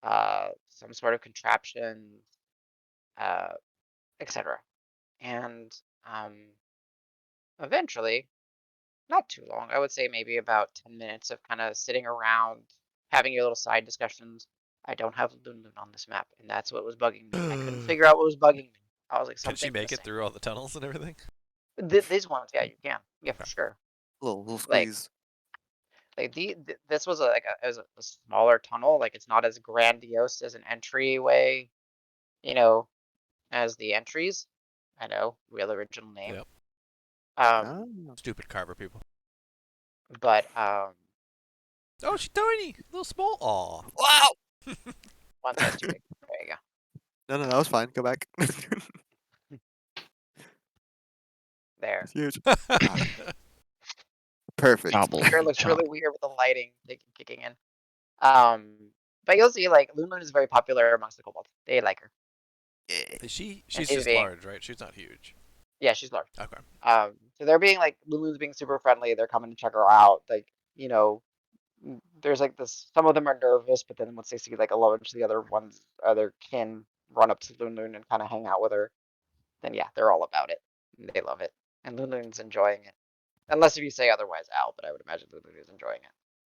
some sort of contraption, etc. And eventually, not too long, I would say maybe about 10 minutes of kind of sitting around, having your little side discussions. I don't have Lunlun on this map, and that's what was bugging me. I couldn't figure out what was bugging me. I was like, Can she something's make it missing. through all the tunnels and everything? These ones, yeah, you can. Yeah, for Okay. sure. Little Like, squeeze. this was a smaller tunnel. Like, it's not as grandiose as an entryway, you know, as the entries. I know, real original name. Yep. Ah. Stupid Carver people. But Oh, she's tiny, little small. Aw. Wow! one size too big. There you go. No, that was fine. Go back. There. It's huge. Ah, perfect. Gobble Here it looks chop. really weird with the lighting kicking in. But you'll see, like, Lunlun is very popular amongst the kobolds. They like her. Yeah. And She's she's just being, large, right? She's not huge. yeah, she's large. Okay. So they're being like, Lunlun's being super friendly. They're coming to check her out. Like, there's like this, some of them are nervous, but then once they see like a bunch of the other ones, other kin run up to Lunlun and kind of hang out with her, then yeah, they're all about it. They love it. And Lunlun's enjoying it. Unless if you say otherwise, Al, but I would imagine Lunlun is enjoying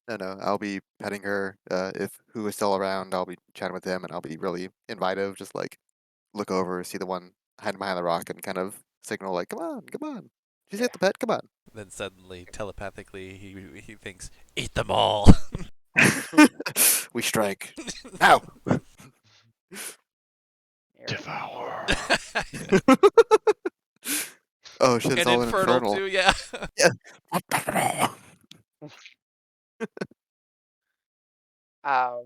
it. No, I'll be petting her. If who is still around, I'll be chatting with them, and I'll be really invitive. Just like look over, see the one hiding behind the rock, and kind of signal like, "Come on, come on." She's Yeah. hit the pet. Come Then suddenly, telepathically, he thinks, "Eat them all." on. We strike now. Devour. Oh shit! It's And all in infernal infernal. too, yeah. Yeah. Um,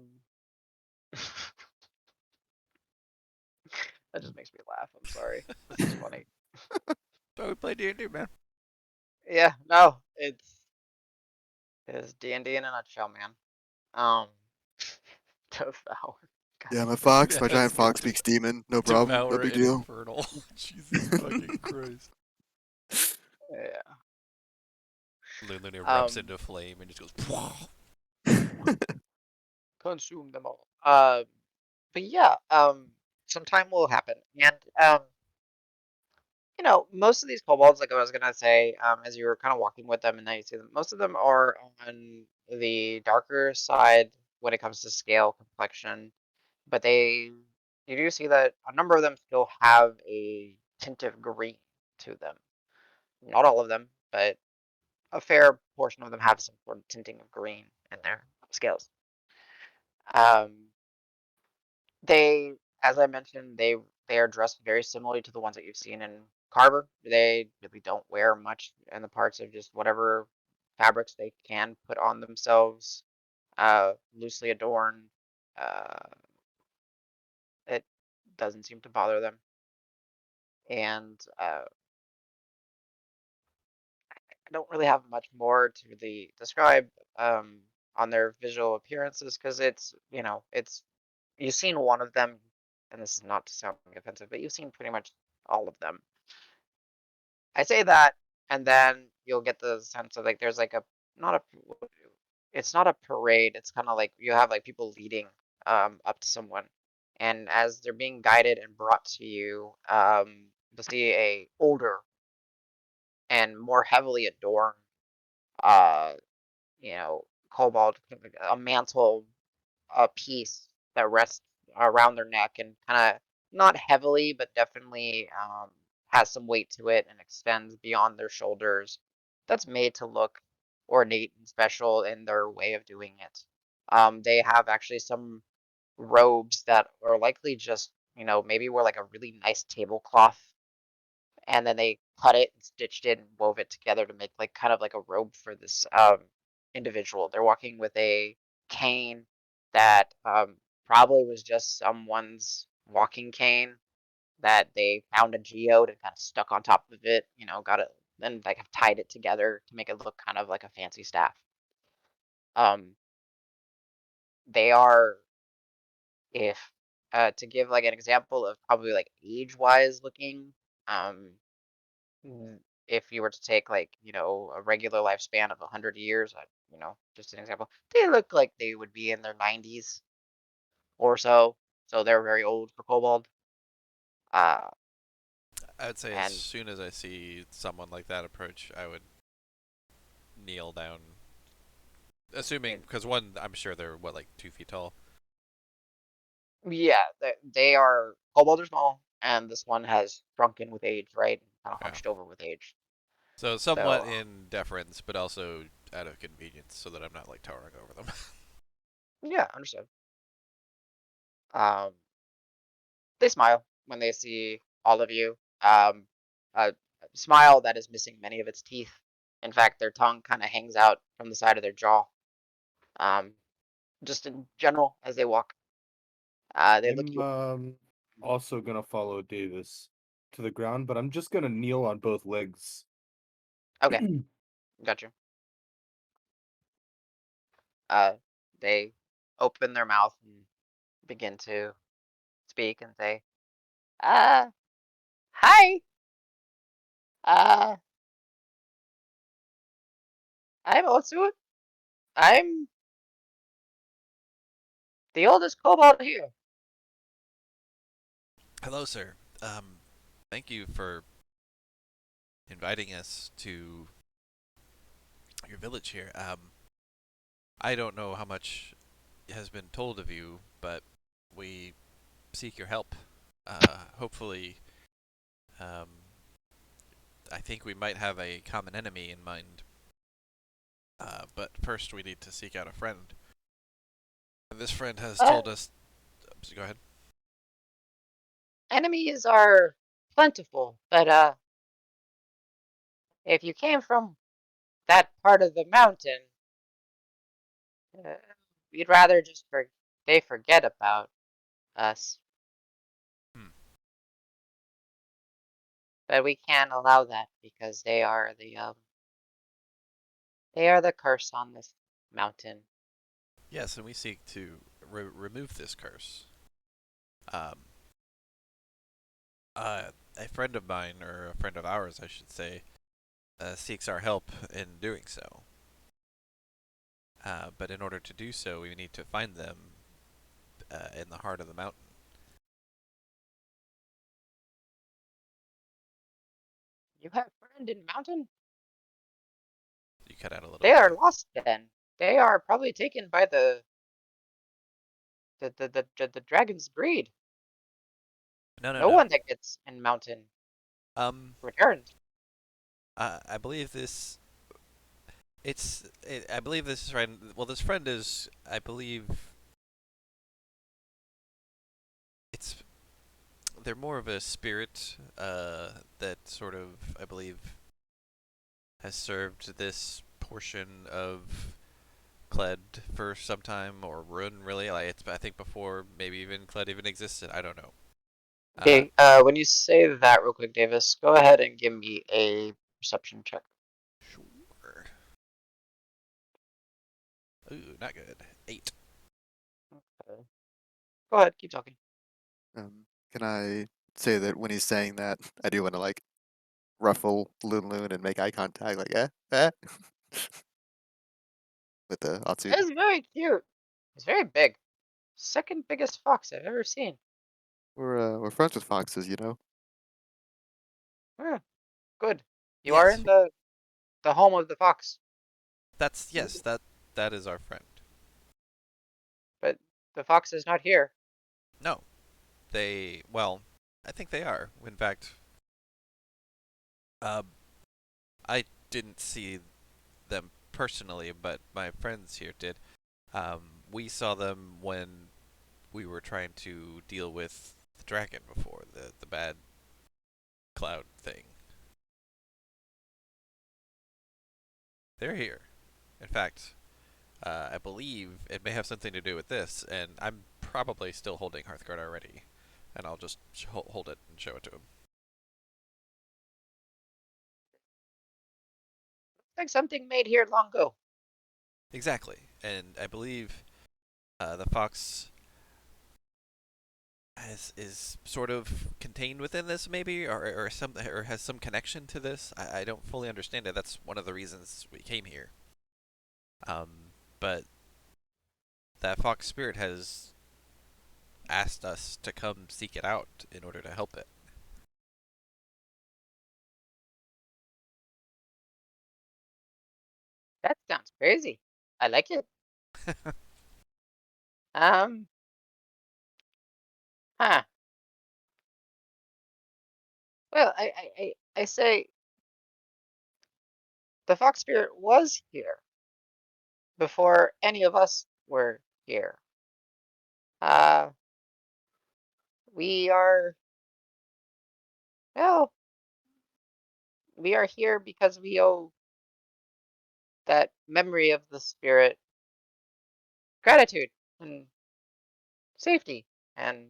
that just makes me laugh. I'm sorry. This is funny. So we play D&D, man. Yeah, no, it's D&D in a nutshell, man. Um, Devour. God Yeah, my damn it. fox, Yeah, my giant it's good. fox speaks demon. No problem. No Devour big and deal. infernal. Jesus fucking Christ. Yeah. Lulu erupts Um, into flame and just goes. consume them all. But yeah, some time will happen, and most of these kobolds, like I was gonna say, as you were kind of walking with them, and now you see them, most of them are on the darker side when it comes to scale complexion, but you do see that a number of them still have a tint of green to them. Not all of them, but a fair portion of them have some sort of tinting of green in their scales. Um, they, as I mentioned, they are dressed very similarly to the ones that you've seen in Carver. They really don't wear much in the parts of just whatever fabrics they can put on themselves, loosely adorned. Uh, it doesn't seem to bother them. And I don't really have much more to really describe on their visual appearances because it's you've seen one of them, and this is not to sound offensive, but you've seen pretty much all of them. I say that and then you'll get the sense of like there's like a not a it's not a parade. It's kind of like you have like people leading up to someone, and as they're being guided and brought to you, you'll see a older and more heavily adorned, uh, kobold, a mantle, a piece that rests around their neck and kind of not heavily, but definitely has some weight to it and extends beyond their shoulders. That's made to look ornate and special in their way of doing it. They have actually some robes that are likely just, maybe were like a really nice tablecloth, and then they cut it and stitched it and wove it together to make like kind of like a robe for this individual. They're walking with a cane that probably was just someone's walking cane that they found a geode and kind of stuck on top of it, got it, then like have tied it together to make it look kind of like a fancy staff. Um, they are, if to give like an example of probably like age-wise looking, um, if you were to take like, a regular lifespan of 100 years, just an example, they look like they would be in their 90s or so. So they're very old for kobold. Uh, I would say as and soon as I see someone like that approach, I would kneel down. Assuming, because one, I'm sure they're what, like 2 feet tall. yeah, they are kobolds are small, and this one has shrunken with age, right? Kind of Yeah. hunched over with age. So So somewhat in deference, but also out of convenience, so that I'm not like towering over them. yeah, understood. Um, they smile when they see all of you. A smile that is missing many of its teeth. In fact, their tongue kind of hangs out from the side of their jaw. Um, just in general, as they walk, they look I'm you. also gonna follow Davis to the ground, but I'm just gonna kneel on both legs. Okay, got you. Uh, they open their mouth and begin to speak and say, "Uh, hi. Uh, I'm Otsu. I'm the oldest kobold here." Hello, sir. Thank you for inviting us to your village here. I don't know how much has been told of you, but we seek your help. Hopefully, um, I think we might have a common enemy in mind. But first, we need to seek out a friend. And this friend has Uh, told us. Go ahead. Enemies are plentiful, but if you came from that part of the mountain, uh, we'd rather just they forget about us. Hmm. But we can't allow that because they are the curse on this mountain. Yes, and we seek to remove this curse. Um, a friend of mine, or a friend of ours, I should say, seeks our help in doing so. But in order to do so, we need to find them in the heart of the mountain. You have a friend in mountain? You cut out a little They bit are there. lost then. They are probably taken by the dragon's breed. No, no, No no. one that gets in mountain Um, returns. I believe this. I believe this friend. Well, this friend is. I believe. It's. They're more of a spirit. That sort of. I believe. Has served this portion of Kled for some time, or Rune, really. Like it's. I think before maybe even Kled even existed. I don't know. Uh, Okay, when you say that real quick, Davis, go ahead and give me a perception check. sure. Ooh, not good. 8. Okay. Go ahead, keep talking. Can I say that when he's saying that, I do want to like ruffle Loon and make eye contact, like, eh? With the Atsu. It's very cute. It's very big. Second biggest fox I've ever seen. We're friends with foxes, you know? Hmm, good. You are Yes, in the home of the fox, yes, that is our friend. but the fox is not here. No, well, I think they are. In fact, uh, I didn't see them personally, but my friends here did. We saw them when we were trying to deal with the dragon before, the bad cloud thing. They're here. In fact, I believe it may have something to do with this, and I'm probably still holding Hearthguard already, and I'll just hold it and show it to him. Looks like something made here long ago. Exactly, and I believe the fox is sort of contained within this, maybe, or has some connection to this. I don't fully understand it. That's one of the reasons we came here. But that fox spirit has asked us to come seek it out in order to help it. That sounds crazy. I like it. Um, huh. Well, I say the fox spirit was here before any of us were here. Uh, we are, well, we are here because we owe that memory of the spirit gratitude and safety and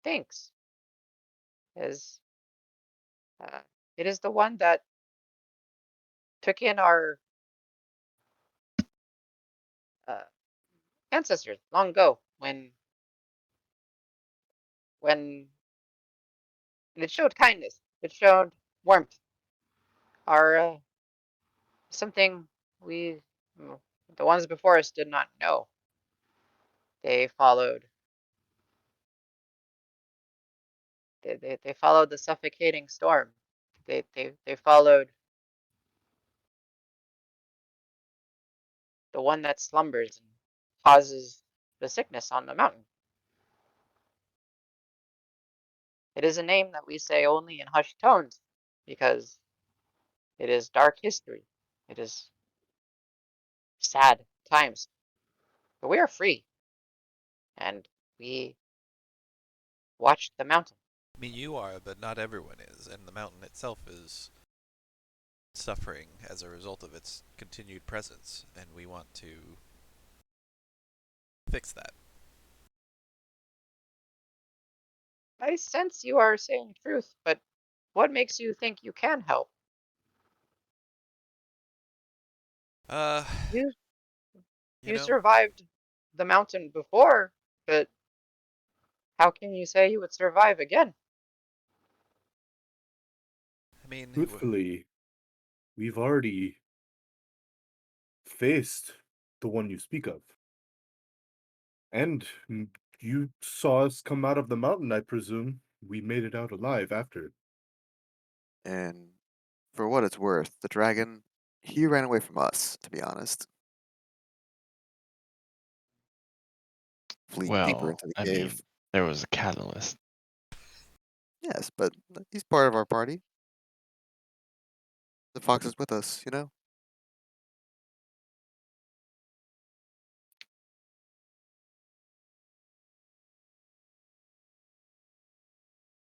thanks. As uh, it is the one that took in our uh, ancestors long ago when it showed kindness, it showed warmth, our something we the ones before us did not know. They followed they followed the suffocating storm. They followed the one that slumbers and causes the sickness on the mountain. It is a name that we say only in hushed tones because it is dark history. It is sad times. But we are free and we watched the mountain. I mean, you are, but not everyone is, and the mountain itself is suffering as a result of its continued presence, and we want to fix that. I sense you are saying truth, but what makes you think you can help? Uh, You you you know, survived the mountain before, but how can you say you would survive again? I mean, Truthfully, we've already faced the one you speak of. And you saw us come out of the mountain, I presume. We made it out alive after. And for what it's worth, the dragon, he ran away from us, to be honest. Fleeing deeper Well, into the I cave. mean, there was a catalyst. Yes, but he's part of our party. The fox is with us, you know?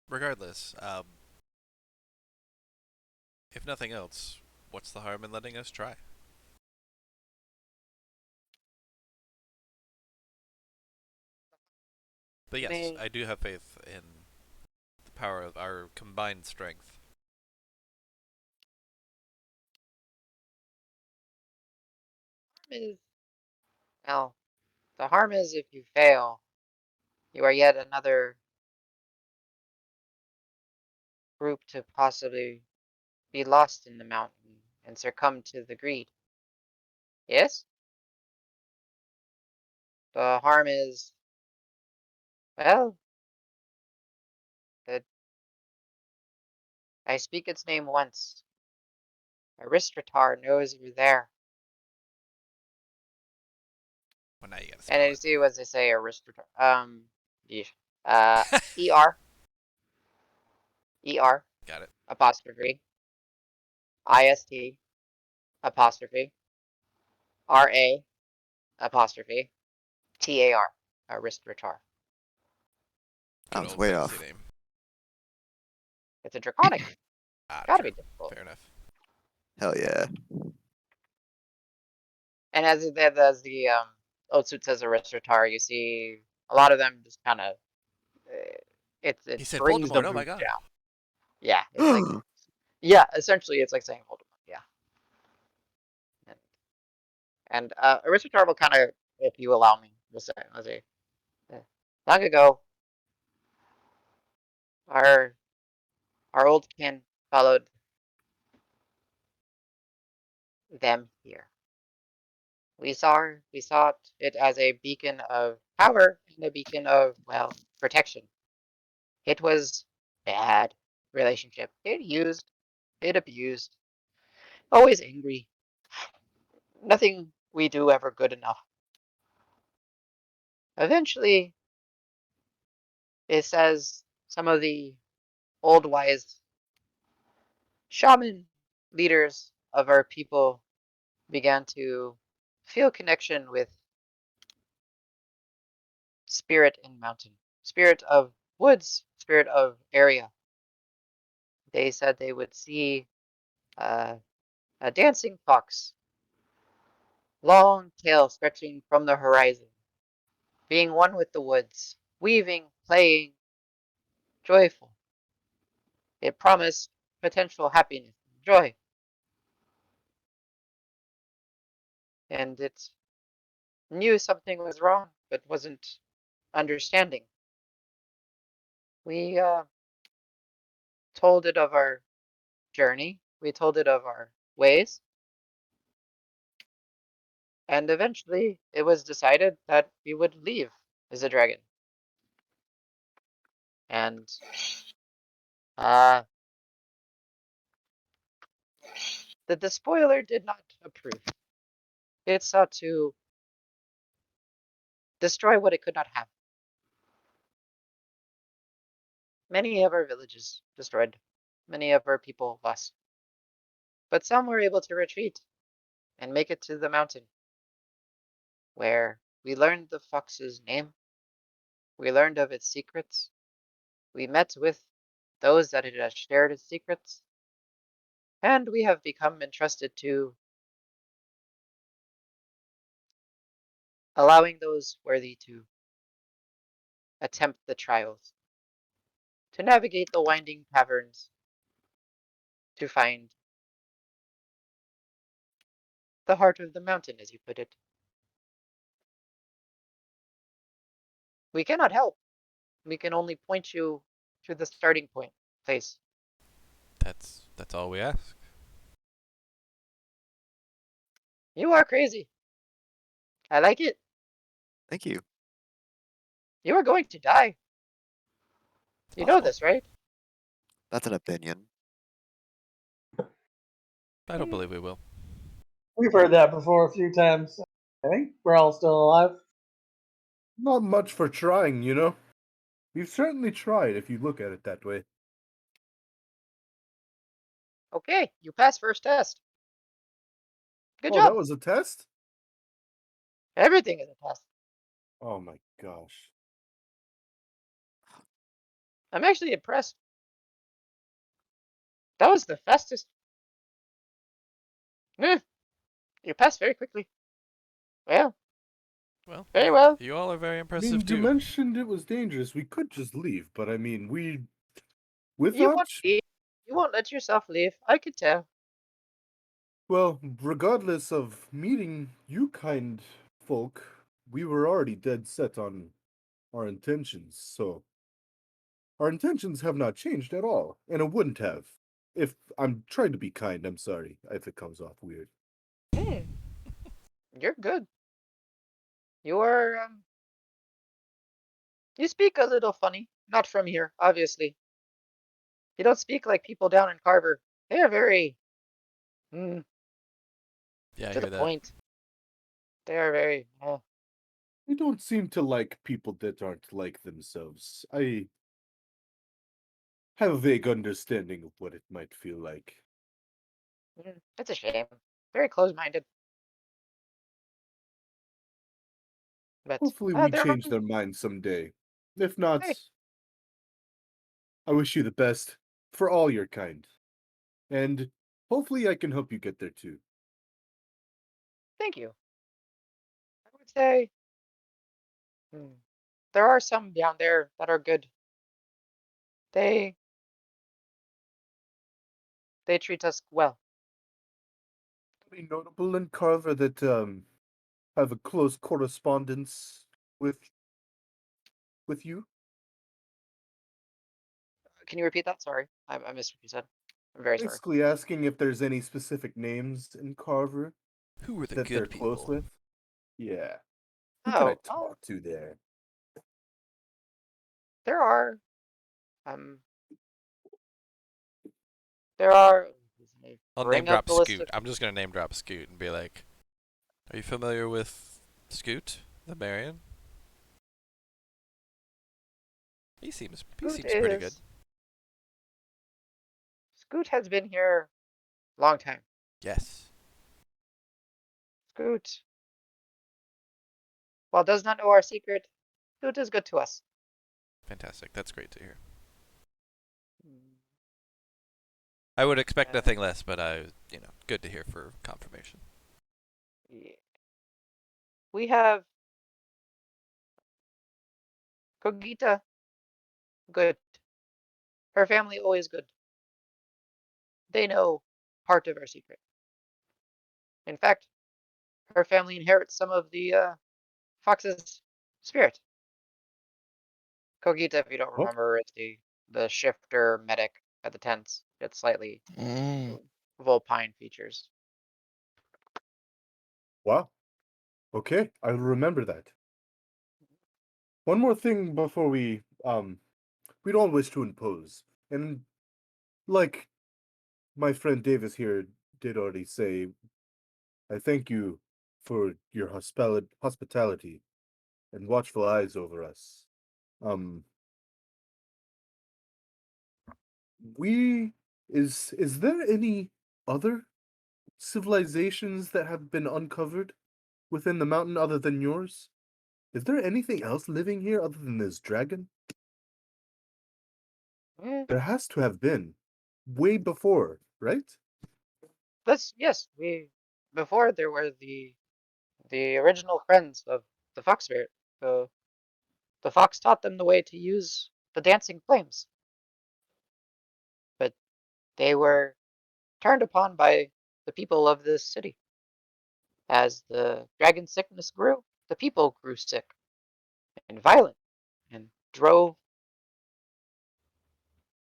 regardless, if nothing else, what's the harm in letting us try? But yes, May I do have faith in the power of our combined strength. is well, the harm is if you fail, you are yet another group to possibly be lost in the mountain and succumb to the greed. Yes? The harm is, well, that I speak its name once. Aristratar knows you're there. Well, now you gotta And spell you it. see what they say, Aristratar. Yeesh. ER, ER, Got it. apostrophe, IST, apostrophe, RA, apostrophe, TAR, Aristratar. Good Sounds old way fantasy off. name. It's a draconic. Ah, Gotta true. be difficult. Fair enough. Hell yeah. And as the Otsuit says Aristratar, you see a lot of them just kind of it He said brings the Voldemort. Oh my mood god. down. Yeah, it's like yeah, essentially it's like saying Voldemort. Yeah, and Aristotle will kind of, if you allow me, let's say, long ago, our old kin followed them here. We saw it as a beacon of power and a beacon of, well, protection. It was bad relationship. It used, it abused, always angry. Nothing we do ever good enough. Eventually, it says some of the old wise shaman leaders of our people began to feel connection with spirit in mountain, spirit of woods, spirit of area. They said they would see uh, a dancing fox, long tail stretching from the horizon, being one with the woods, weaving, playing, joyful. It promised potential happiness and joy. And it knew something was wrong, but wasn't understanding. We told it of our journey, we told it of our ways, and eventually it was decided that we would leave as a dragon. And uh, the despoiler did not approve. It sought to destroy what it could not have. Many of our villages destroyed, many of our people lost. But some were able to retreat and make it to the mountain, where we learned the fox's name, we learned of its secrets, we met with those that it has shared its secrets, and we have become entrusted to allowing those worthy to attempt the trials, to navigate the winding caverns, to find the heart of the mountain, as you put it. We cannot help. We can only point you to the starting point place. That's all we ask. You are crazy. I like it. Thank you. You are going to die. It's You know possible. this, right? That's an opinion. I don't believe we will. We've heard that before a few times. I think we're all still alive. Not much for trying, you know? We've certainly tried if you look at it that way. Okay, you passed first test. Good Oh, that job. was a test? Everything is a test. Oh my gosh. I'm actually impressed. That was the fastest. Eh, you passed very quickly. Well, Well, very well. you all are very I impressive mean, you too. mentioned it was dangerous. We could just leave, but I mean, You without, won't leave. You won't let yourself leave. I could tell. well, regardless of meeting you kind folk, we were already dead set on our intentions, so our intentions have not changed at all, and it wouldn't have. if I'm trying to be kind, I'm sorry if it comes off weird. You're good. You are, you speak a little funny. Not from here, obviously. You don't speak like people down in Carver. They are very, mm, Yeah, I to the hear that. point. They are very, You don't seem to like people that aren't like themselves. I have a vague understanding of what it might feel like. it's a shame. Very close-minded. But, Hopefully we they're, change their minds someday. If not, hey, I wish you the best for all your kind. And hopefully I can help you get there too. thank you. I would say, hmm, there are some down there that are good. They, they treat us well. Any notable in Carver that have a close correspondence with you? Can you repeat that? Sorry, I missed what you said. I'm very sorry. Basically asking if there's any specific names in Carver Who are the that they're good close people? with. Yeah. Who can I Oh, talk to there? there are, um, there are. I'll name Bring up drop the list Scoot. of. I'm just gonna name drop Scoot and be like, "Are you familiar with Scoot, the Marion? He Scoot seems pretty good." is. Scoot has been here long time. Yes. Scoot, while does not know our secret, Scoot is good to us. Fantastic. That's great to hear. Mm, I would expect uh, nothing less, but good to hear for confirmation. yeah. We have Kogita, good. Her family always good. They know part of our secret. In fact, her family inherits some of the Fox's spirit. Kogita, if you don't What? remember, is the shifter medic at the tents. It's slightly Mm. vulpine features. Wow. Okay, I'll remember that. One more thing before we don't wish to impose. And like my friend Davis here did already say, I thank you for your hospitality and watchful eyes over us. Um, we is there any other civilizations that have been uncovered within the mountain other than yours? Is there anything else living here other than this dragon? Mm, There has to have been, way before, right? yes, we before there were the original friends of the fox spirit. The fox taught them the way to use the dancing flames, but they were turned upon by the people of this city. As the dragon sickness grew, the people grew sick and violent and drove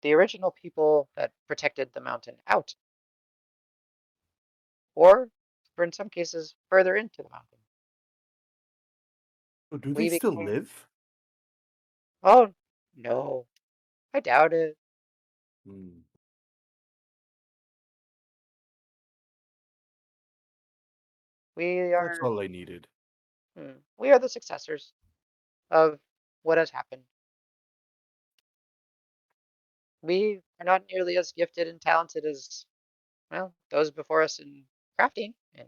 the original people that protected the mountain out, or in some cases, further into the mountain. Oh, do they We still became, live? oh no, I doubt it. Hmm, We that's are, all I needed. we are the successors of what has happened. We are not nearly as gifted and talented as, well, those before us in crafting and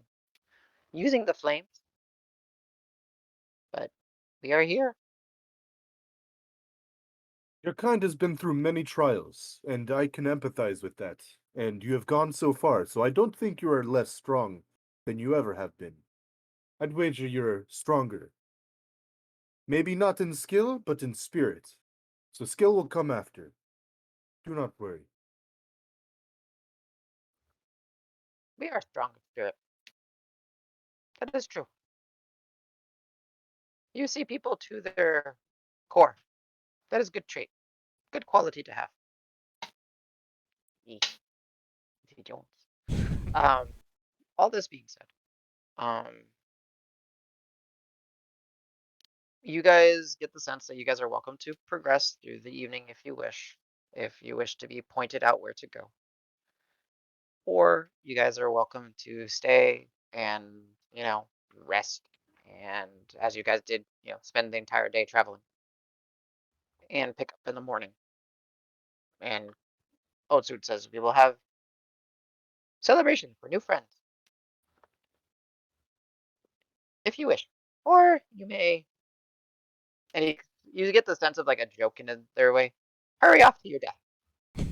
using the flames, but we are here. Your kind has been through many trials, and I can empathize with that. And you have gone so far, so I don't think you are less strong than you ever have been. I'd wager you're stronger. Maybe not in skill, but in spirit. So skill will come after. Do not worry. We are strong in spirit. That is true. You see people to their core. That is good trait. Good quality to have. Davy Jones. All this being said, you guys get the sense that you guys are welcome to progress through the evening if you wish. If you wish to be pointed out where to go. Or you guys are welcome to stay and, rest. And as you guys did, spend the entire day traveling. And pick up in the morning. And Otsud says we will have celebration for new friends. If you wish. Or you may, and you get the sense of like a joke in their way. Hurry off to your death.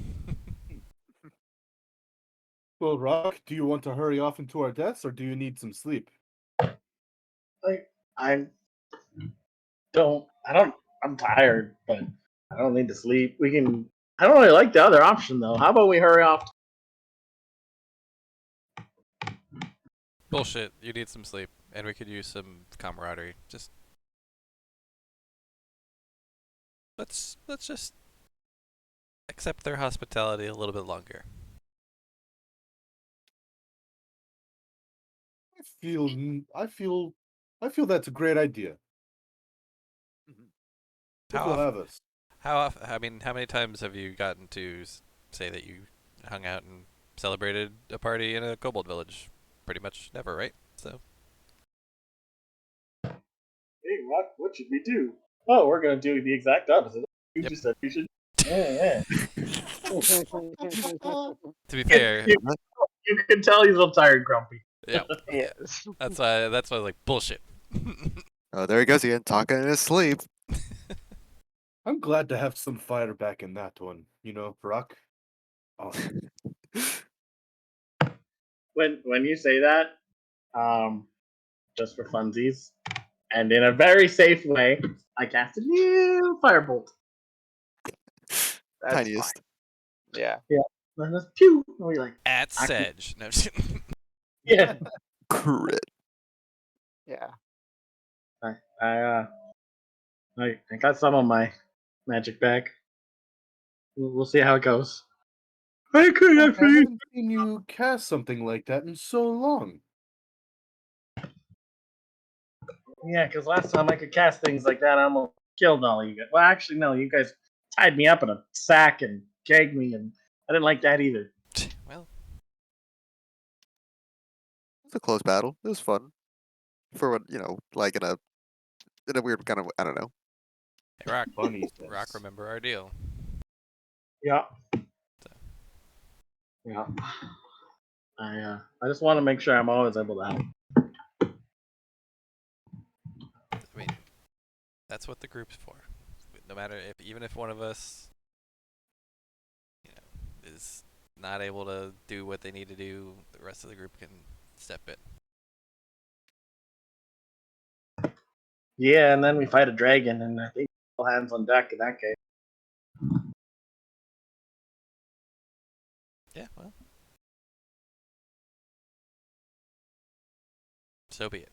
Well, Rock, do you want to hurry off into our deaths, or do you need some sleep? I I'm tired, but I don't need to sleep. I don't really like the other option though. How about we hurry off? Bullshit. You need some sleep, and we could use some camaraderie. Let's just accept their hospitality a little bit longer. I feel that's a great idea. It How will often? have us. I mean, how many times have you gotten to say that you hung out and celebrated a party in a kobold village? Pretty much never, right? So. Hey, Rock, what should we do? Oh, we're gonna do the exact opposite. You Yep. just said we should. Yeah. To be fair, You can tell he's a little tired, and grumpy. yeah. Yes. That's why I was like bullshit. Oh, there he goes again, talking in his sleep. I'm glad to have some fire back in that one, Rock. Oh, When you say that, just for funsies, and in a very safe way, I cast a new firebolt. That's Tiniest. fine. Yeah. And just pew, and we like, At Sedge. No, I'm just kidding. yeah. Crit. Yeah. I got some of my magic back. We'll see how it goes. I could I actually. haven't seen you cast something like that in so long. Yeah, because last time I could cast things like that, I almost killed all of you guys. Well, actually, no, you guys tied me up in a sack and gagged me, and I didn't like that either. Well, It was a close battle. It was fun. For what, like in a weird kind of, I don't know. hey, Rock. Funny Rock, says. remember our deal. Yeah. Yeah. I just want to make sure I'm always able to help. I mean, that's what the group's for. No matter even if one of us, is not able to do what they need to do, the rest of the group can step in. Yeah, and then we fight a dragon, and I think all hands on deck in that case. Yeah, well. So be it.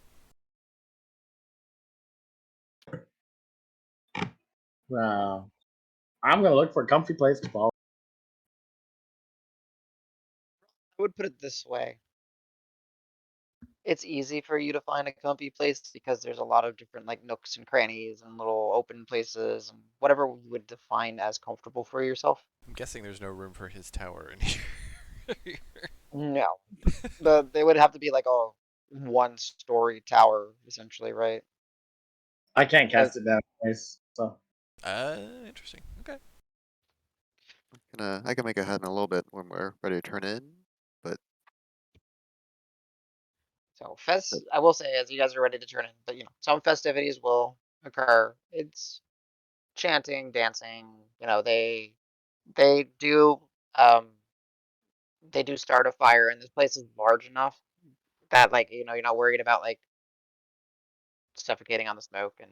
I'm gonna look for a comfy place to fall. I would put it this way. It's easy for you to find a comfy place because there's a lot of different like nooks and crannies and little open places and whatever you would define as comfortable for yourself. I'm guessing there's no room for his tower in here. No. They would have to be like a one-story tower, essentially, right? I can't cast it down, guys. So Interesting. Okay. I can make a head in a little bit when we're ready to turn in, but So I will say, as you guys are ready to turn in, but some festivities will occur. It's chanting, dancing. They do they do start a fire, and this place is large enough that like you're not worried about like suffocating on the smoke and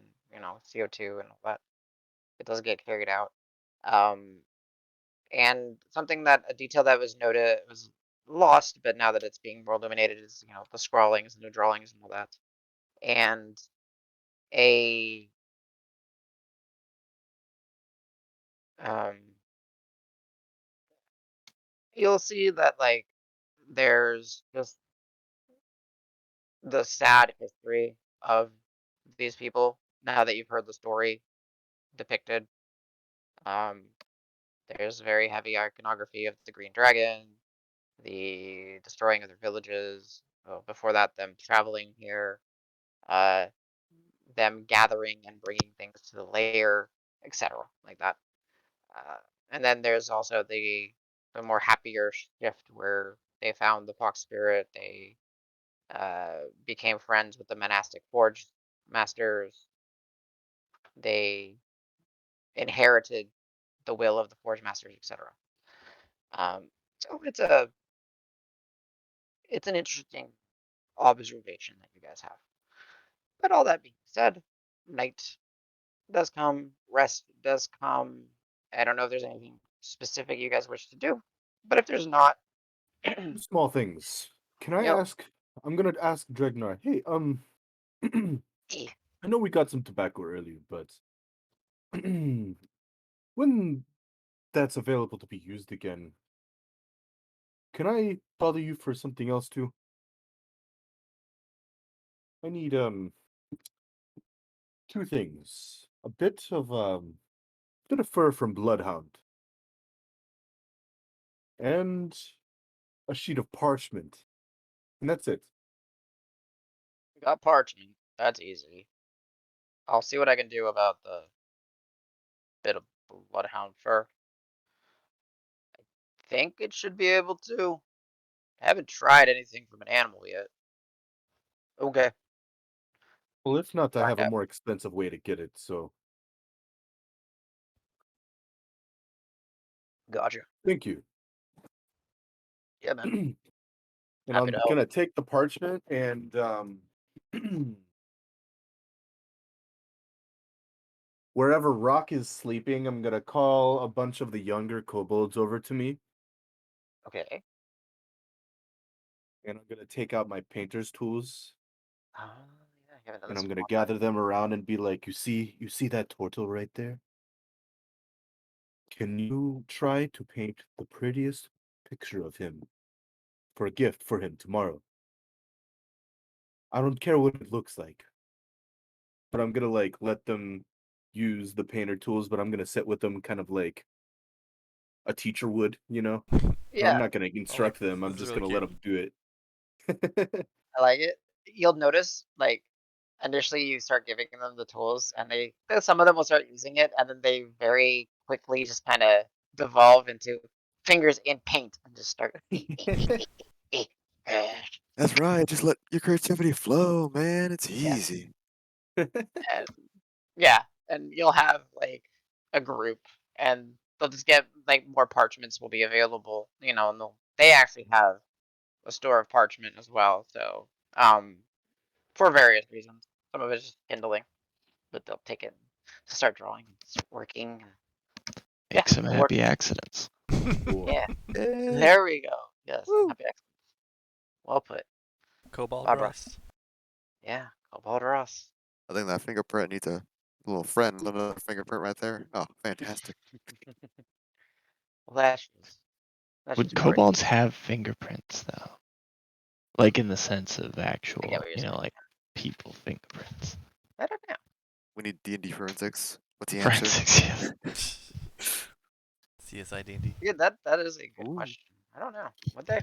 CO2 and all that. It doesn't get carried out. Um, and a detail that was noted was lost, but now that it's being more illuminated is the scrawlings and the drawings and all that. And a you'll see that like there's just the sad history of these people now that you've heard the story depicted. Um, there's very heavy iconography of the Green Dragon, the destroying of their villages. Before that, them traveling here, uh, them gathering and bringing things to the lair, etc., like that. Uh, and then there's also the more happier shift where they found the fox spirit. They became friends with the monastic forge masters. They inherited the will of the forge masters, etc. So it's an interesting observation that you guys have. But all that being said, night does come, rest does come. I don't know if there's anything specific you guys wish to do, but if there's not, Small things. Can I yep. ask? I'm gonna ask Dregnar. Hey, I know we got some tobacco earlier, but when that's available to be used again, can I bother you for something else too? I need two things. A bit of fur from Bloodhound, and a sheet of parchment. And that's it. Got parchment. That's easy. I'll see what I can do about the bit of bloodhound fur. Think it should be able to. I haven't tried anything from an animal yet. Okay, Well, if not, I find have a out. more expensive way to get it, so Gotcha. thank you. Yeah, man. And Happy to I'm help. gonna take the parchment and wherever Rock is sleeping, I'm gonna call a bunch of the younger kobolds over to me, Okay. and I'm gonna take out my painter's tools, Yeah, you haven't done and this I'm in a gonna long time. gather them around and be like, you see that turtle right there? Can you try to paint the prettiest picture of him for a gift for him tomorrow? I don't care what it looks like, but I'm gonna like let them use the painter tools, but I'm gonna sit with them kind of like a teacher would, you know? I'm Yeah, not gonna Oh, instruct them. I'm this is just really gonna let cute. them do it. I like it. You'll notice, like, initially you start giving them the tools, and some of them will start using it, and then they very quickly just kind of devolve into fingers in paint and just start. That's right. Just let your creativity flow, man. It's Yeah, easy. and yeah, and you'll have like a group, and they'll just get like more parchments will be available, and they actually have a store of parchment as well. So, for various reasons, some of it's just kindling, but they'll take it to start drawing, start working. Yeah, Make some it'll work. happy accidents. Cool. Yeah, Yeah. there we go. Yes, Woo. happy accident. Well put, Cobalt Barbara. rust. Yeah, Cobalt or us. I think that fingerprint needs a little friend, another fingerprint right there. Oh, fantastic. Well, that's Would just great. kobolds have fingerprints though? Like in the sense of I get actual, what you're saying. like people fingerprints. I don't know. We need D&D forensics. What's the answer? Forensics, yes. CSI D&D. Yeah, that is a good Ooh. question. I don't know. Would they?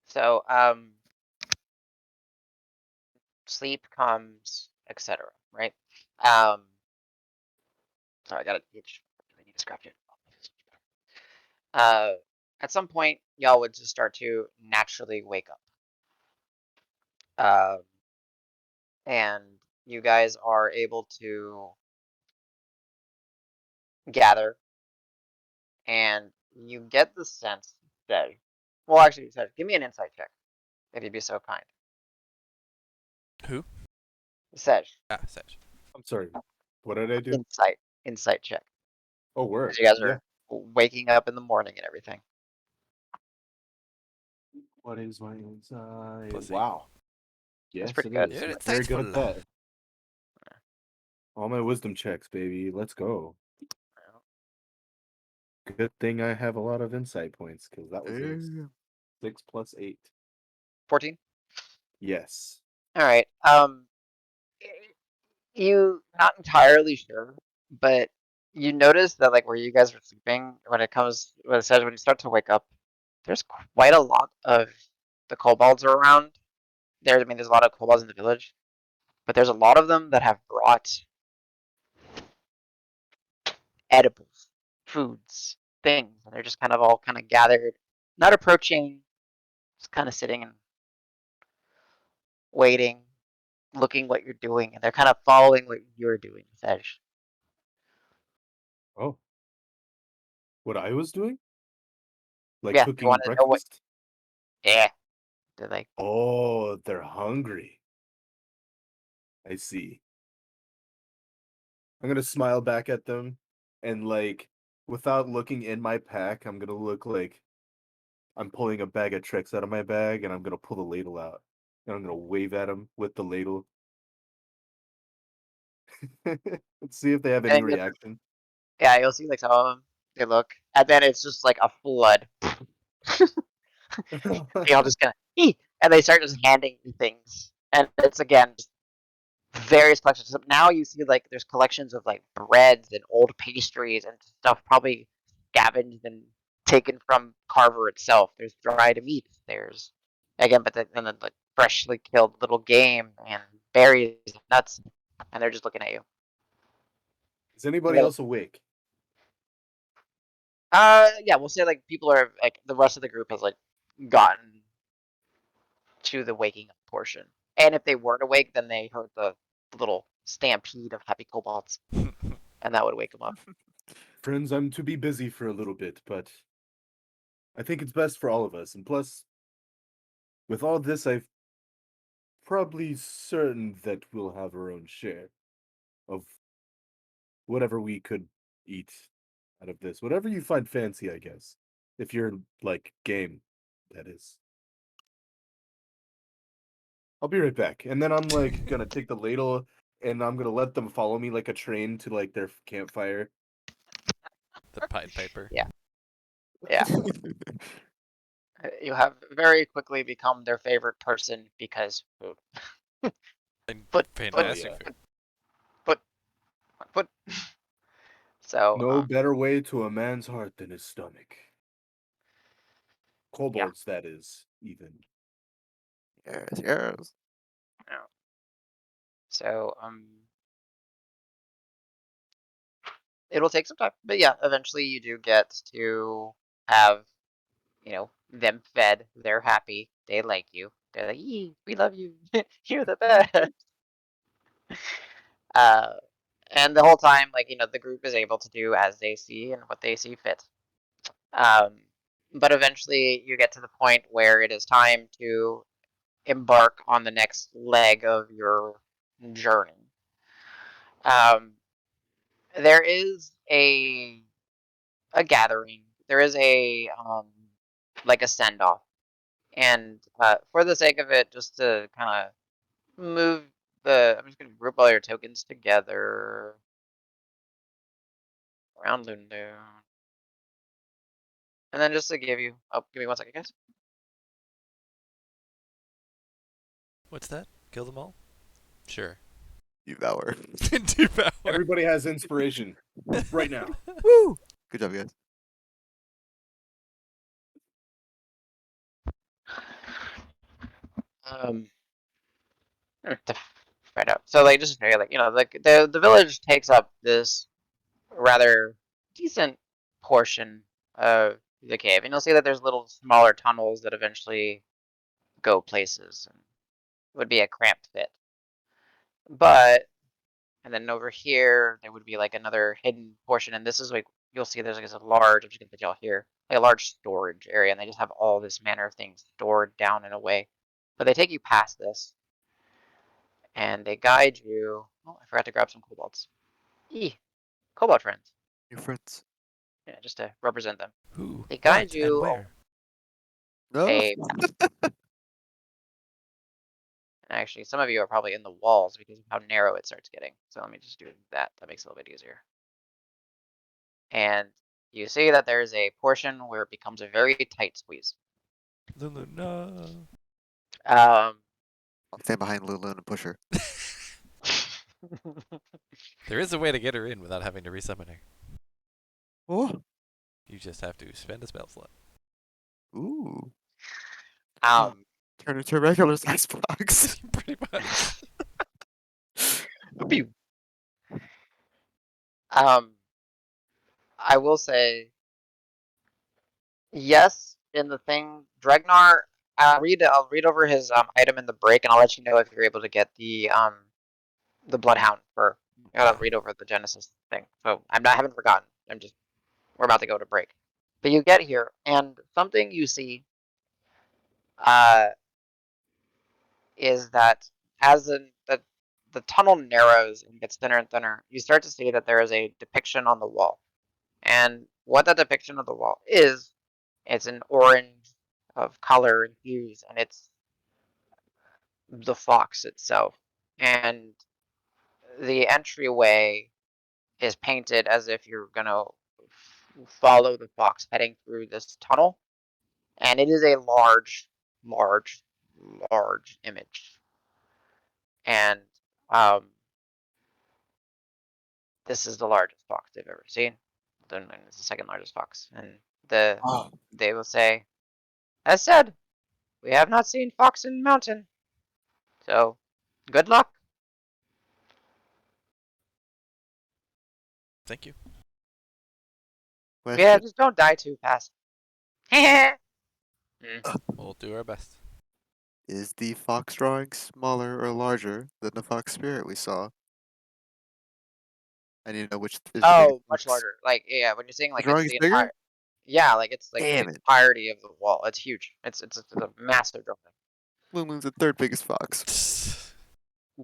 So, sleep comes, etc. Right? Sorry, I got it. I need to scratch it. Uh, at some point, y'all would just start to naturally wake up. Um, and you guys are able to gather, and you get the sense that, well, actually, Sedge, give me an insight check, if you'd be so kind. Who? Sedge, Ah, Sedge. I'm sorry. What did I do? insight check, Oh, because word. you guys Yeah. are waking up in the morning and everything. What is my inside? +8. Wow. That's Yes, pretty it good. is. You're I'm very good at insightful. that. All my wisdom checks, baby. Let's go. Good thing I have a lot of insight points, because that was a Damn. 6 plus 8. 14. Yes. All right. You not entirely sure, but you notice that like where you guys are sleeping, when it says when you start to wake up, there's quite a lot of the kobolds around. I mean, there's a lot of kobolds in the village, but there's a lot of them that have brought edibles, foods, things, and they're just kind of all kind of gathered, not approaching, just kind of sitting and waiting, looking what you're doing, and they're kind of following what you're doing, Sedge. Oh. What I was doing? Like Yeah, they cooking want to know what. breakfast? Yeah, they're like, Oh, they're hungry. I see. I'm gonna smile back at them and like without looking in my pack, I'm gonna look like I'm pulling a bag of tricks out of my bag and I'm gonna pull the ladle out. And I'm gonna wave at them with the ladle. Let's see if they have any and reaction. yeah, you'll see like some of them. They look, and then it's just like a flood. They all just kind of, and they start just handing you things, and it's again just various collections. So now you see like there's collections of like breads and old pastries and stuff probably scavenged and taken from Carver itself. There's dried meat. There's again, and then like freshly killed little game and berries, and nuts, and they're just looking at you. Is anybody else awake? Yeah, we'll say like people are like the rest of the group has like gotten to the waking up portion, and if they weren't awake, then they heard the little stampede of happy kobolds, and that would wake them up. Friends, I'm to be busy for a little bit, but I think it's best for all of us. And plus, with all this, I've probably certain that we'll have our own share of whatever we could eat out of this. Whatever you find fancy, I guess. If you're like game, that is. I'll be right back. And then I'm like gonna take the ladle and I'm gonna let them follow me like a train to like their campfire. The Pied Piper. Yeah, yeah. You have very quickly become their favorite person because food. And Foot, foot, Oh fantastic yeah. food. foot, foot. So, No better way to a man's heart than his stomach. yeah, Kobolds, that is, even. Yes, yes. yeah. So, it'll take some time, but yeah, eventually you do get to have, them fed. They're happy. They like you. They're like, "Yee, we love you. You're the best." Uh, and the whole time, like, the group is able to do as they see and what they see fit. Um, but eventually you get to the point where it is time to embark on the next leg of your journey. Um, there is a gathering. There is a like a send off, and for the sake of it, just to kind of move I'm just gonna group all your tokens together around Lundu, and then just to give you, give me 1 second, guys. What's that? Kill them all? Sure. Devour. Devour. Everybody has inspiration right now. Woo! Good job, guys. Um, to find out. So like just like like the village takes up this rather decent portion of the cave, and you'll see that there's little smaller tunnels that eventually go places, and would be a cramped fit. But and then over here there would be like another hidden portion, and this is like you'll see there's like a large. I'm just gonna put y'all here, like a large storage area, and they just have all this manner of things stored down in a way. But they take you past this, and they guide you. Oh, I forgot to grab some kobolds. Cobalt friends. New friends. Yeah, just to represent them. Who? They guide What? And you where? No. a and actually some of you are probably in the walls because of how narrow it starts getting. So let me just do that. That makes it a little bit easier. And you see that there's a portion where it becomes a very tight squeeze. Lulu, no. Um, I'll stand behind Lulu and push her. There is a way to get her in without having to resummon her. Oh. You just have to spend a spell slot. Ooh. um, Turn into a regular size box. Pretty much. pew. I will say, yes, in the thing, Dregnar. I'll read over his item in the break, and I'll let you know if you're able to get the Bloodhound for. I gotta read over the Genesis thing, so I haven't forgotten. We're about to go to break, but you get here, and something you see, is that as the tunnel narrows and gets thinner and thinner, you start to see that there is a depiction on the wall. And what that depiction of the wall is, it's an orange of color and hues, and it's the fox itself. And the entryway is painted as if you're gonna follow the fox heading through this tunnel. And it is a large, large, large image. And this is the largest fox they've ever seen. Then it's the second largest fox. And Oh. they will say, as said, we have not seen fox in mountain. So, good luck. Thank you. Question. Yeah, just don't die too fast. We'll do our best. Is the fox drawing smaller or larger than the fox spirit we saw? I need to know which is the biggest Oh, much fox. larger. Like, yeah, when you're saying The like it's drawing's the bigger? entire, yeah, like it's like the Damn it. entirety of the wall. It's huge. It's a massive drawing. Lulu's the third biggest fox.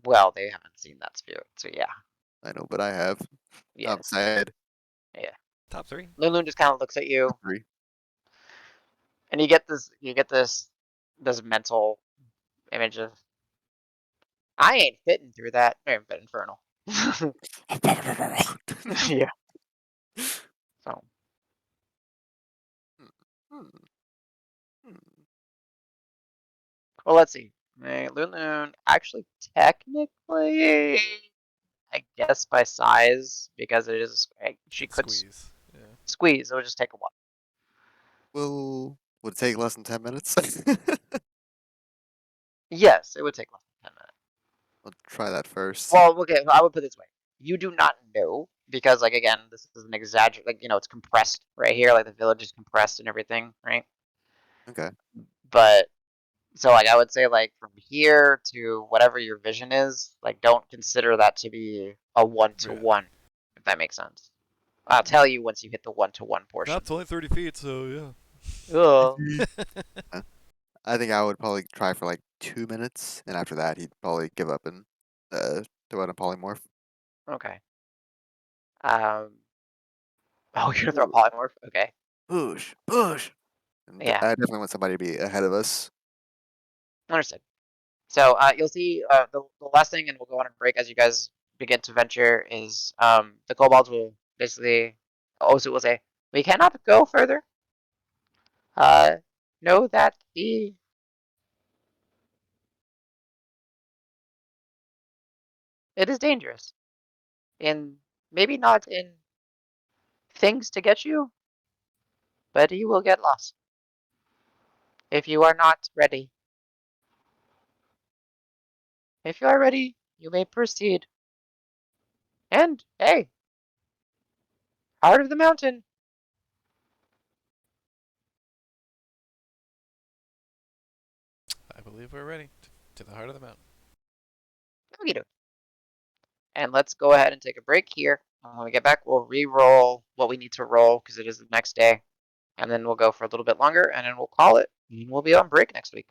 Well, they haven't seen that spirit, so yeah, I know, but I have. I'm yes, sad. yeah. Top 3. Lulu just kind of looks at you, 3. and you get this mental image of, I ain't fitting through that. I ain't fit infernal. Yeah. So, Hmm. Hmm. well, let's see. Lulu, actually, technically, I guess by size, because it is, she could Squeeze. Yeah. squeeze. It would just take a while. Would it take less than 10 minutes? Yes, it would take less than 10 minutes. I'll try that first. Well, okay, I would put it this way. You do not know, because, like, again, this is an like, it's compressed right here, like the village is compressed and everything, right? Okay. But, so, like, I would say, like, from here to whatever your vision is, like, don't consider that to be a one-to-one, if that makes sense. I'll tell you once you hit the one-to-one portion. It's only 30 feet, so Ugh. I think I would probably try for like 2 minutes, and after that, he'd probably give up and throw out a polymorph. Okay. Oh, you're gonna throw a polymorph? Okay. Push, push. And Yeah, I definitely want somebody to be ahead of us. understood. So you'll see the last thing, and we'll go on a break as you guys begin to venture, is the kobolds will basically, Osu will say, we cannot go further. Know that it is dangerous. In maybe not in things to get you, but you will get lost. If you are not ready. If you are ready, you may proceed. And hey, heart of the mountain. I believe we're ready to the heart of the mountain. Okie doke. And let's go ahead and take a break here. When we get back, we'll re-roll what we need to roll because it is the next day. And then we'll go for a little bit longer, and then we'll call it. And we'll be on break next week.